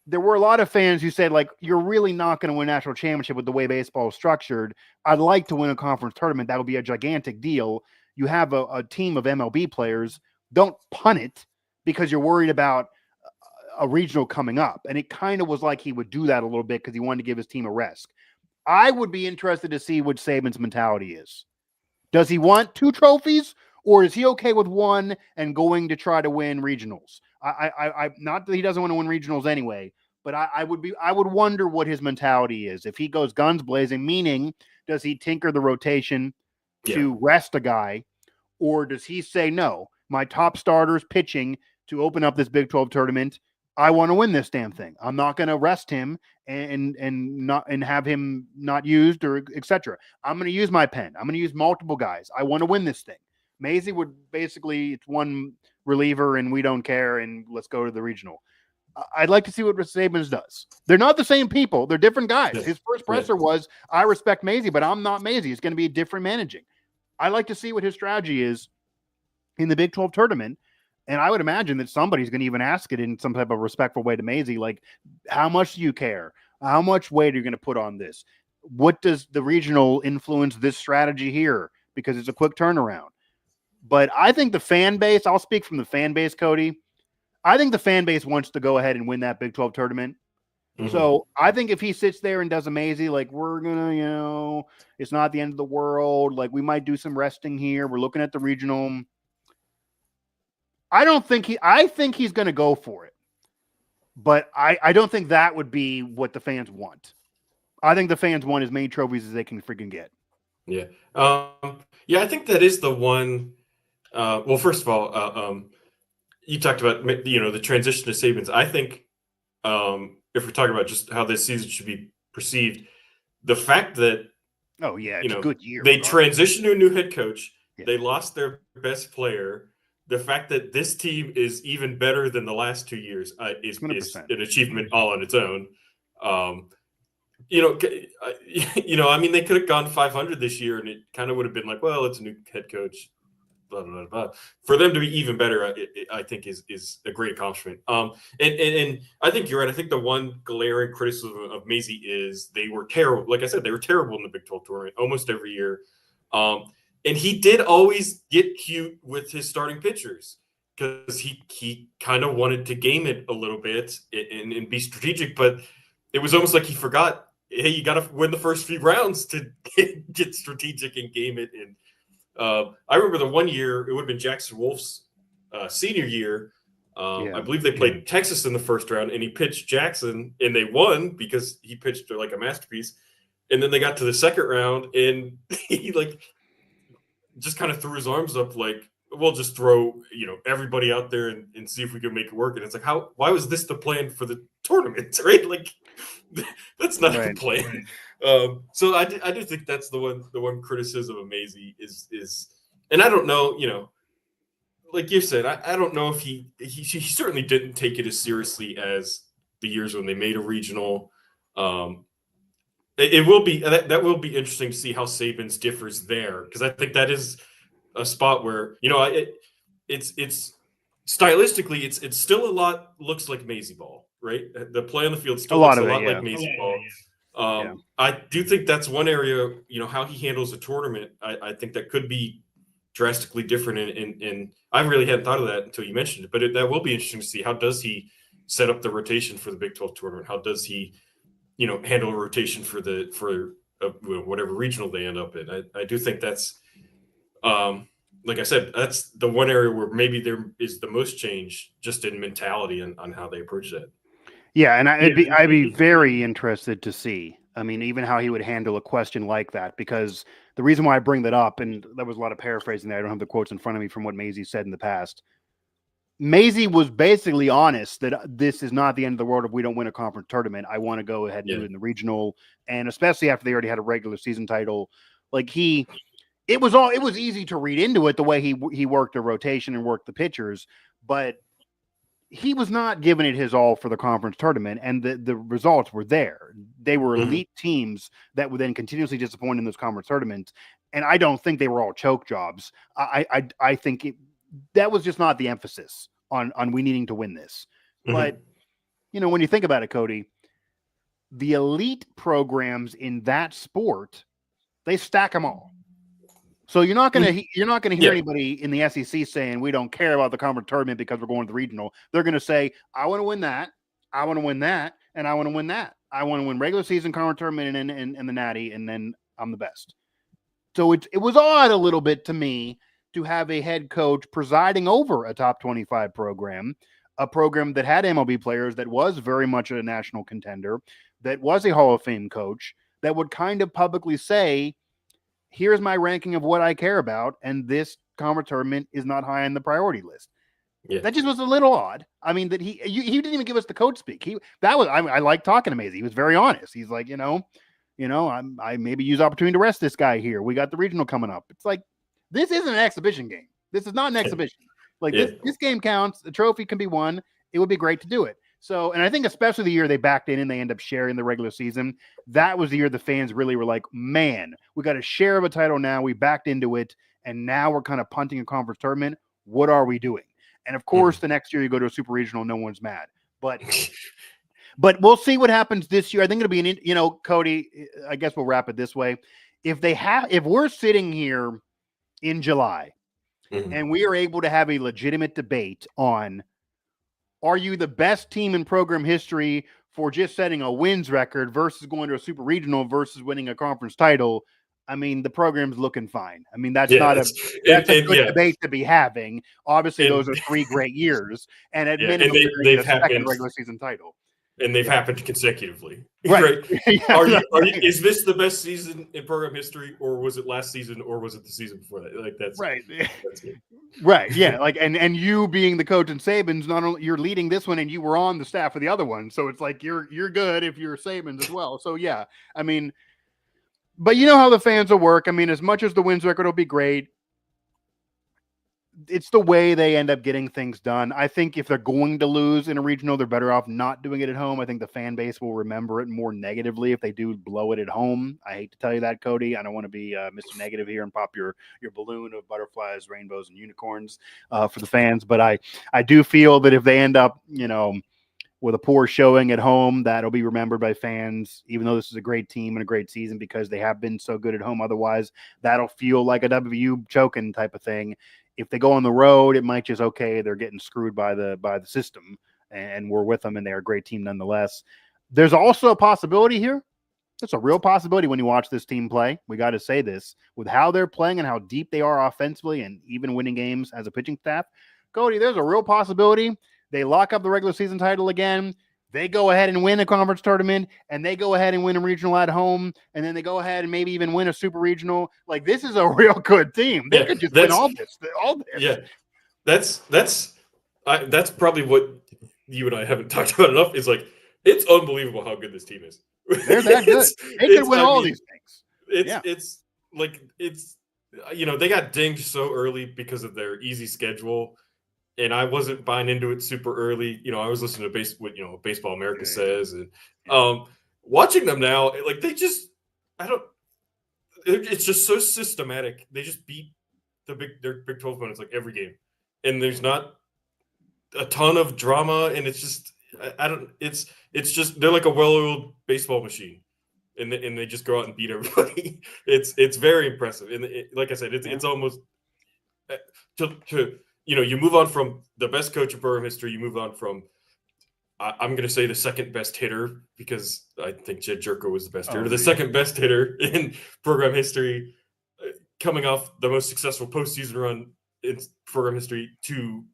There were a lot of fans who said, like, you're really not going to win a national championship with the way baseball is structured. I'd like to win a conference tournament. That would be a gigantic deal. You have a team of MLB players. Don't punt it because you're worried about a regional coming up. And it kind of was like he would do that a little bit because he wanted to give his team a rest. I would be interested to see what Saban's mentality is. Does he want 2 trophies, or is he okay with 1 and going to try to win regionals? I not that he doesn't want to win regionals anyway, but I would wonder what his mentality is. If he goes guns blazing, meaning does he tinker the rotation to rest a guy, or does he say, no, my top starters pitching to open up this Big 12 tournament, I want to win this damn thing. I'm not going to rest him and have him not used or etc. I'm going to use my pen. I'm going to use multiple guys. I want to win this thing. Mazey would basically, it's one reliever and we don't care and let's go to the regional. I'd like to see what Sabins does. They're not the same people. They're different guys. His first presser was, I respect Mazey, but I'm not Mazey. It's going to be different managing. I'd like to see what his strategy is in the Big 12 tournament. And I would imagine that somebody's going to even ask it in some type of respectful way to Mazey, like, how much do you care? How much weight are you going to put on this? What does the regional influence this strategy here? Because it's a quick turnaround. But I think the fan base, I'll speak from the fan base, Cody. I think the fan base wants to go ahead and win that Big 12 tournament. Mm-hmm. So I think if he sits there and does amazing, like, we're going to, it's not the end of the world. Like, we might do some resting here. We're looking at the regional. I think he's going to go for it, but I don't think that would be what the fans want. I think the fans want as many trophies as they can freaking get. Yeah. I think that is the one. Well, first of all, you talked about, the transition to Sabins. I think if we're talking about just how this season should be perceived, the fact that, it's a good year. They transitioned to a new head coach. Yeah. They lost their best player. The fact that this team is even better than the last 2 years is an achievement all on its own. I mean, they could have gone 500 this year, and it kind of would have been like, well, it's a new head coach, blah, blah, blah, blah. For them to be even better, I think is a great accomplishment. And I think you're right. I think the one glaring criticism of Mazey is they were terrible. Like I said, they were terrible in the Big 12 tournament almost every year. And he did always get cute with his starting pitchers because he kind of wanted to game it a little bit and be strategic. But it was almost like he forgot, hey, you got to win the first few rounds to get strategic and game it. And I remember the one year, it would have been Jackson Wolf's senior year. I believe they played Texas in the first round, and he pitched Jackson, and they won because he pitched like a masterpiece. And then they got to the second round, and he just kind of threw his arms up like, we'll just throw, everybody out there and see if we can make it work. And it's like, why was this the plan for the tournament, right? Like, that's not the plan. So I do think that's the one criticism of Mazey is, and I don't know, like you said, I don't know if he certainly didn't take it as seriously as the years when they made a regional. It will be that will be interesting to see how Saban's differs there, because I think that is a spot where it's stylistically it's still a lot looks like Maisie ball, right? The play on the field still looks a lot like Maisie ball. I do think that's one area, how he handles a tournament. I think that could be drastically different, and I really hadn't thought of that until you mentioned it. But that will be interesting to see, how does he set up the rotation for the Big 12 tournament? How does he handle a rotation for whatever regional they end up in? I do think that's, like I said, that's the one area where maybe there is the most change just in mentality and on how they approach that. Yeah, and I'd be very interested to see. I mean, even how he would handle a question like that, because the reason why I bring that up, and there was a lot of paraphrasing there. I don't have the quotes in front of me from what Maisie said in the past. Maisie was basically honest that this is not the end of the world if we don't win a conference tournament. I want to go ahead and do it in the regional, and especially after they already had a regular season title. Like it was easy to read into it the way he worked the rotation and worked the pitchers, but he was not giving it his all for the conference tournament, and the results were there. They were elite teams that would then continuously disappoint in those conference tournaments, and I don't think they were all choke jobs. I think that was just not the emphasis on we needing to win this. But when you think about it, Cody, the elite programs in that sport, they stack them all. So you're not gonna hear anybody in the SEC saying we don't care about the conference tournament because we're going to the regional. They're gonna say, I want to win that, I want to win that, and I want to win that. I want to win regular season, conference tournament, and the Natty, and then I'm the best. So it was odd a little bit to me to have a head coach presiding over a top 25 program, a program that had MLB players, that was very much a national contender, that was a Hall of Fame coach, that would kind of publicly say, here's my ranking of what I care about, and this conference tournament is not high on the priority list. Yeah. That just was a little odd. I mean, that he didn't even give us the coach speak. I like talking to Maisie. He was very honest. He's like, I maybe use opportunity to rest this guy here. We got the regional coming up. It's like, this isn't an exhibition game. This is not an exhibition. Like this game counts. The trophy can be won. It would be great to do it. So, and I think especially the year they backed in and they end up sharing the regular season, that was the year the fans really were like, man, we got a share of a title now. We backed into it, and now we're kind of punting a conference tournament. What are we doing? And of course, the next year you go to a super regional, no one's mad. But we'll see what happens this year. I think it'll be Cody, I guess we'll wrap it this way. If we're sitting here in July and we are able to have a legitimate debate on, are you the best team in program history for just setting a wins record versus going to a super regional versus winning a conference title? I mean, the program's looking fine. I mean, that's a good debate to be having. Obviously, those are 3 great years, and at minimum, they've happened regular season title. And they've happened consecutively, right? Is this the best season in program history, or was it last season, or was it the season before that? Like that's right. That's it. Right. Yeah. Like, and you being the coach in Saban's, not only you're leading this one, and you were on the staff of the other one, so it's like you're good if you're Saban's as well. So yeah, I mean, but you know how the fans will work. I mean, as much as the wins record will be great, it's the way they end up getting things done. I think if they're going to lose in a regional, they're better off not doing it at home. I think the fan base will remember it more negatively if they do blow it at home. I hate to tell you that, Cody. I don't want to be Mr. Negative here and pop your balloon of butterflies, rainbows, and unicorns for the fans. But I do feel that if they end up, with a poor showing at home, that'll be remembered by fans, even though this is a great team and a great season because they have been so good at home. Otherwise, that'll feel like a WVU choking type of thing. If they go on the road, it might just, okay, they're getting screwed by the system, and we're with them, and they're a great team nonetheless. There's also a possibility here. It's a real possibility when you watch this team play. We got to say this. With how they're playing and how deep they are offensively and even winning games as a pitching staff, Cody, there's a real possibility they lock up the regular season title again. They go ahead and win a conference tournament, and they go ahead and win a regional at home, and then they go ahead and maybe even win a super regional. Like, this is a real good team. They could just win all this. Yeah, that's probably what you and I haven't talked about enough. Is like, it's unbelievable how good this team is. They're that good. They could win all these things. It's they got dinged so early because of their easy schedule. And I wasn't buying into it super early. I was listening to Baseball America Says, and watching them now, like it's just so systematic. They just beat their Big 12 opponents like every game, and there's not a ton of drama, and it's just it's just they're like a well-oiled baseball machine, and they just go out and beat everybody. It's very impressive, and like I said, it's almost to you move on from the best coach in program history. You move on from I'm going to say the second best hitter because I think Jed Jerko was the best hitter. The second best hitter in program history, coming off the most successful postseason run in program history to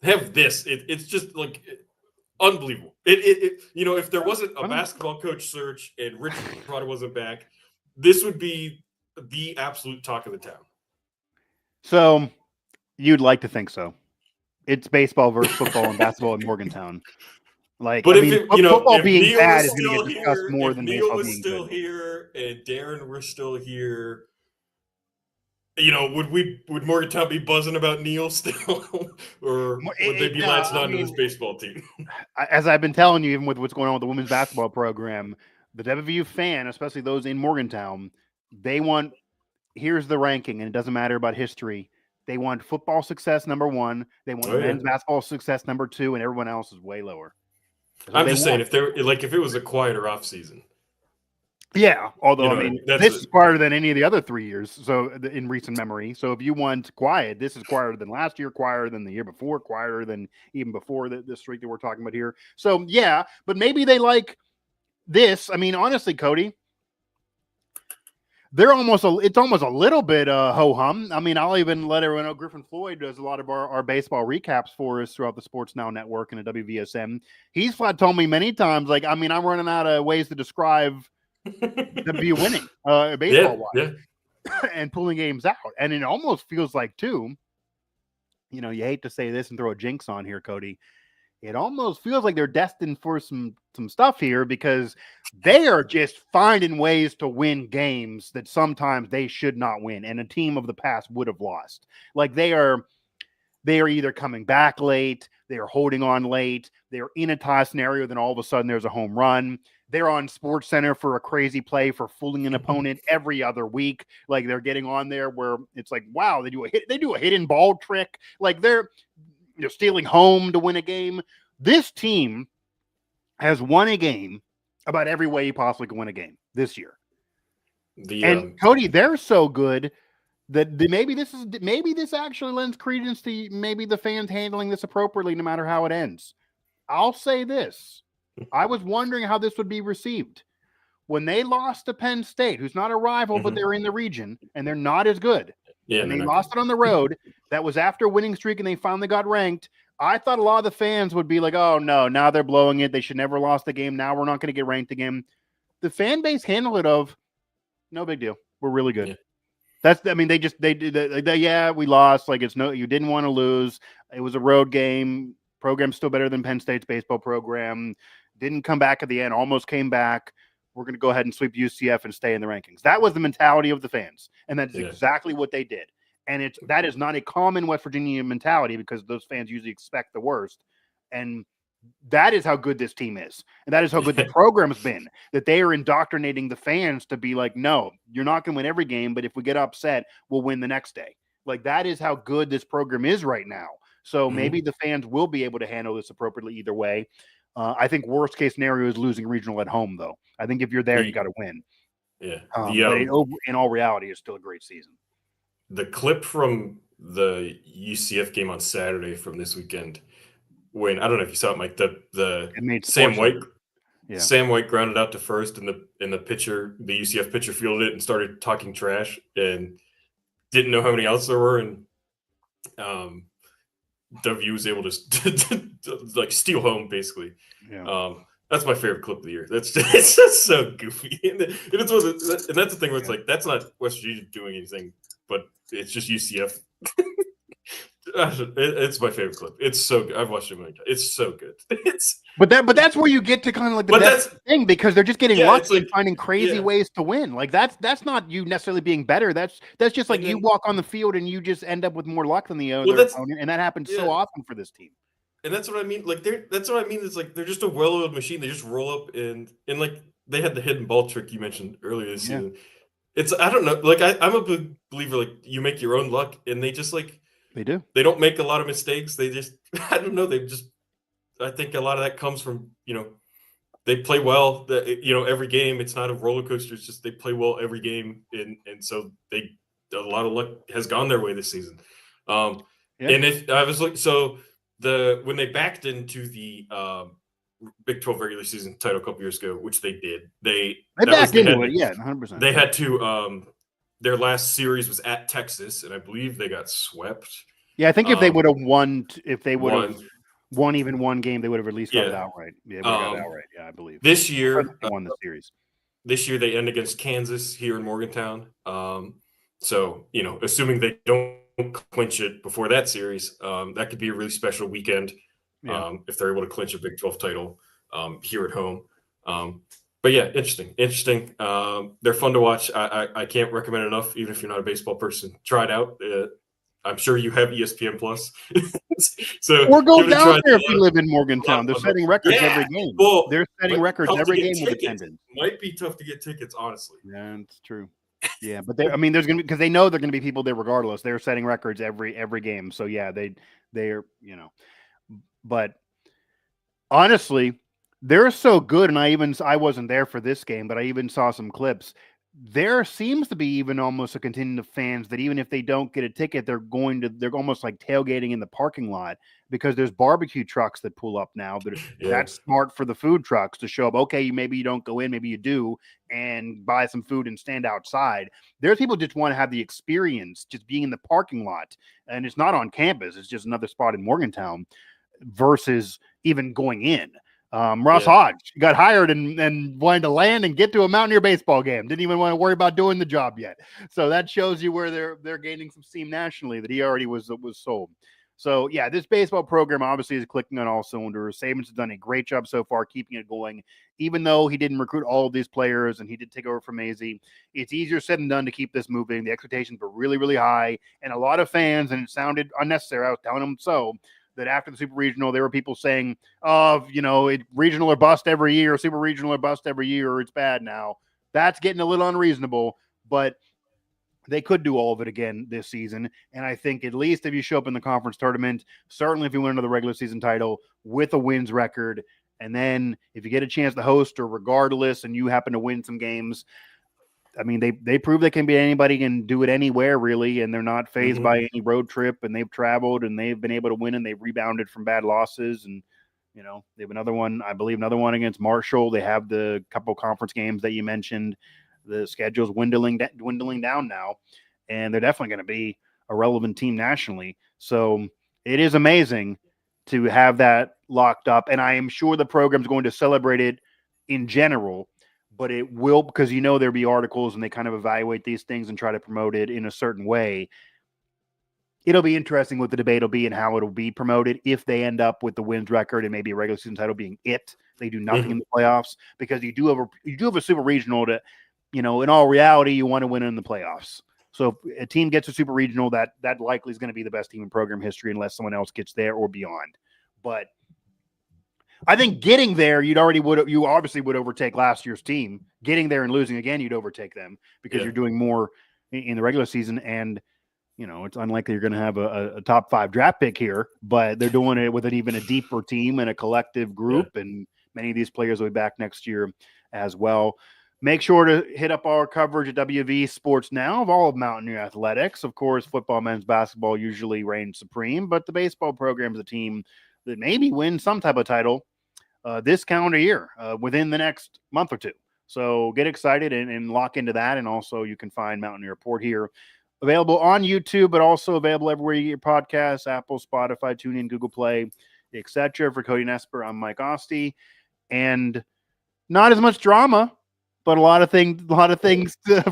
have this. It's just like unbelievable. If there wasn't a basketball coach search and Rich Prada wasn't back, this would be the absolute talk of the town. So you'd like to think so. It's baseball versus football and basketball in Morgantown. Like, but football being Neil bad is going to get discussed more than Neil baseball was being still good. here and Darren was still here. Would Morgantown be buzzing about Neil still, or would they be latching on to this baseball team? As I've been telling you, even with what's going on with the women's basketball program, the WVU fan, especially those in Morgantown, they want. Here's the ranking, and it doesn't matter about history. They want football success number 1. They want men's basketball success number 2, and everyone else is way lower. I'm just saying, if it was a quieter off season. Yeah, although this is quieter than any of the other 3 years. So in recent memory, so if you want quiet, this is quieter than last year, quieter than the year before, quieter than even before the streak that we're talking about here. So yeah, but maybe they like this. I mean, honestly, Cody, it's almost a little bit ho hum. I mean, I'll even let everyone know Griffin Floyd does a lot of our baseball recaps for us throughout the Sports Now Network and the WVSM. He's flat told me many times, like, I'm running out of ways to describe WVU winning baseball-wise and pulling games out. And it almost feels like, too, you hate to say this and throw a jinx on here, Cody. It almost feels like they're destined for some stuff here because they are just finding ways to win games that sometimes they should not win, and a team of the past would have lost. Like they are either coming back late, they are holding on late, they are in a tie scenario, then all of a sudden there's a home run. They're on Sports Center for a crazy play for fooling an opponent every other week. Like they're getting on there where it's like, wow, they do a hidden ball trick. Like they're stealing home to win a game. This team has won a game about every way you possibly can win a game this year. Cody, they're so good that maybe this actually lends credence to maybe the fans handling this appropriately, no matter how it ends. I'll say this. I was wondering how this would be received. When they lost to Penn State, who's not a rival, but they're in the region, and they're not as good. Yeah, and they lost it on the road. That was after a winning streak, and they finally got ranked. I thought a lot of the fans would be like, oh, no, now they're blowing it. They should never have lost the game. Now we're not going to get ranked again. The fan base handled it of, no big deal. We're really good. Yeah. We lost. Like, you didn't want to lose. It was a road game. Program's still better than Penn State's baseball program. Didn't come back at the end. Almost came back. We're going to go ahead and sweep UCF and stay in the rankings. That was the mentality of the fans. And that's exactly what they did. And that is not a common West Virginia mentality because those fans usually expect the worst. And that is how good this team is. And that is how good the program's been, that they are indoctrinating the fans to be like, no, you're not going to win every game, but if we get upset, we'll win the next day. Like that is how good this program is right now. So maybe the fans will be able to handle this appropriately either way. I think worst case scenario is losing regional at home, though. I think if you're there, you got to win. Yeah. But in all reality, it's still a great season. The clip from the UCF game on Saturday from this weekend, when I don't know if you saw it, Mike, the Sam White grounded out to first, and the pitcher, the UCF pitcher, fielded it and started talking trash and didn't know how many outs there were, and WVU was able to like steal home basically. Yeah. That's my favorite clip of the year. It's just so goofy, and that's the thing where it's like that's not West Virginia doing anything, but it's just UCF. It's my favorite clip. It's so good. I've watched it many times. It's so good. But that's where you get to kind of like the best thing because they're just getting lucky and finding crazy ways to win. Like that's not you necessarily being better. That's just like you walk on the field and you just end up with more luck than the other opponent, and that happens so often for this team. And that's what I mean. Like that's what I mean. It's like they're just a well-oiled machine. They just roll up and like they had the hidden ball trick you mentioned earlier this Yeah. season. It's I don't know. Like I'm a big believer. Like you make your own luck, and they just like They do. they don't make a lot of mistakes. They just I don't know. I think a lot of that comes from they play well. Every game. It's not a roller coaster. It's just they play well every game, and so a lot of luck has gone their way this season. And if I was when they backed into the Big 12 regular season title a couple years ago, which they did, they backed into it. Yeah, 100%. They had to. Their last series was at Texas, and I believe they got swept. Yeah, I think if they would have won, won even one game, they would have at least got it outright. Yeah, would have got it outright. Yeah, I believe. This year, they won the series. This year they end against Kansas here in Morgantown. So assuming they don't clinch it before that series, that could be a really special weekend. If they're able to clinch a Big 12 title here at home. But yeah, interesting. They're fun to watch. I can't recommend enough, even if you're not a baseball person. Try it out. I'm sure you have ESPN Plus. Or go down there if you live in Morgantown. They're setting records every game. Well, they're setting records every game with attendance. Might be tough to get tickets, honestly. Yeah, it's true. Yeah, but there's going to be, because they know they're going to be people there regardless. They're setting records every game. So yeah, they're but honestly, they're so good. And I wasn't there for this game, but I even saw some clips. There seems to be even almost a contingent of fans that even if they don't get a ticket, they're almost like tailgating in the parking lot, because there's barbecue trucks that pull up now. That's smart for the food trucks to show up. Okay, maybe you don't go in, maybe you do, and buy some food and stand outside. There's people just want to have the experience just being in the parking lot, and it's not on campus. It's just another spot in Morgantown versus even going in. Ross Hodge got hired and wanted to land and get to a Mountaineer baseball game. Didn't even want to worry about doing the job yet. So that shows you where they're gaining some steam nationally, that he already was sold. So yeah, this baseball program obviously is clicking on all cylinders. Saban's has done a great job so far keeping it going, even though he didn't recruit all of these players and he did take over from Maisie. It's easier said than done to keep this moving. The expectations were really, really high, and a lot of fans, and it sounded unnecessary, I was telling them so, that after the Super Regional, there were people saying, regional or bust every year, Super Regional or bust every year, or it's bad now. That's getting a little unreasonable, but they could do all of it again this season. And I think at least if you show up in the conference tournament, certainly if you win another regular season title with a wins record, and then if you get a chance to host or regardless and you happen to win some games, I mean, they prove they can be anybody and do it anywhere, really, and they're not fazed by any road trip, and they've traveled and they've been able to win, and they've rebounded from bad losses. And, they have another one against Marshall. They have the couple conference games that you mentioned. The schedule's dwindling down now, and they're definitely going to be a relevant team nationally. So it is amazing to have that locked up, and I am sure the program's going to celebrate it in general. But it will, because there'll be articles and they kind of evaluate these things and try to promote it in a certain way. It'll be interesting what the debate will be and how it'll be promoted if they end up with the wins record and maybe a regular season title being it. They do nothing in the playoffs, because you do have a Super Regional to, in all reality, you want to win in the playoffs. So if a team gets a Super Regional, that likely is going to be the best team in program history unless someone else gets there or beyond. But I think getting there, you obviously would overtake last year's team. Getting there and losing again, you'd overtake them because you're doing more in the regular season. And, it's unlikely you're going to have a top 5 draft pick here, but they're doing it with even a deeper team and a collective group. Yeah. And many of these players will be back next year as well. Make sure to hit up our coverage at WVU Sports Now of all of Mountaineer athletics. Of course, football, men's basketball usually reigns supreme, but the baseball program is a team that maybe wins some type of title this calendar year within the next month or two. So get excited and lock into that. And also you can find Mountaineer Report here, available on YouTube, but also available everywhere you get your podcasts, Apple, Spotify, TuneIn, Google Play, etc. For Cody Nespor, I'm Mike Asti. And not as much drama, but a lot of things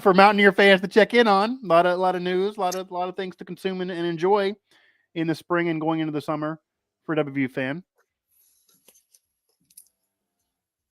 for Mountaineer fans to check in on. A lot of news, a lot of things to consume and enjoy in the spring and going into the summer for WVU fan.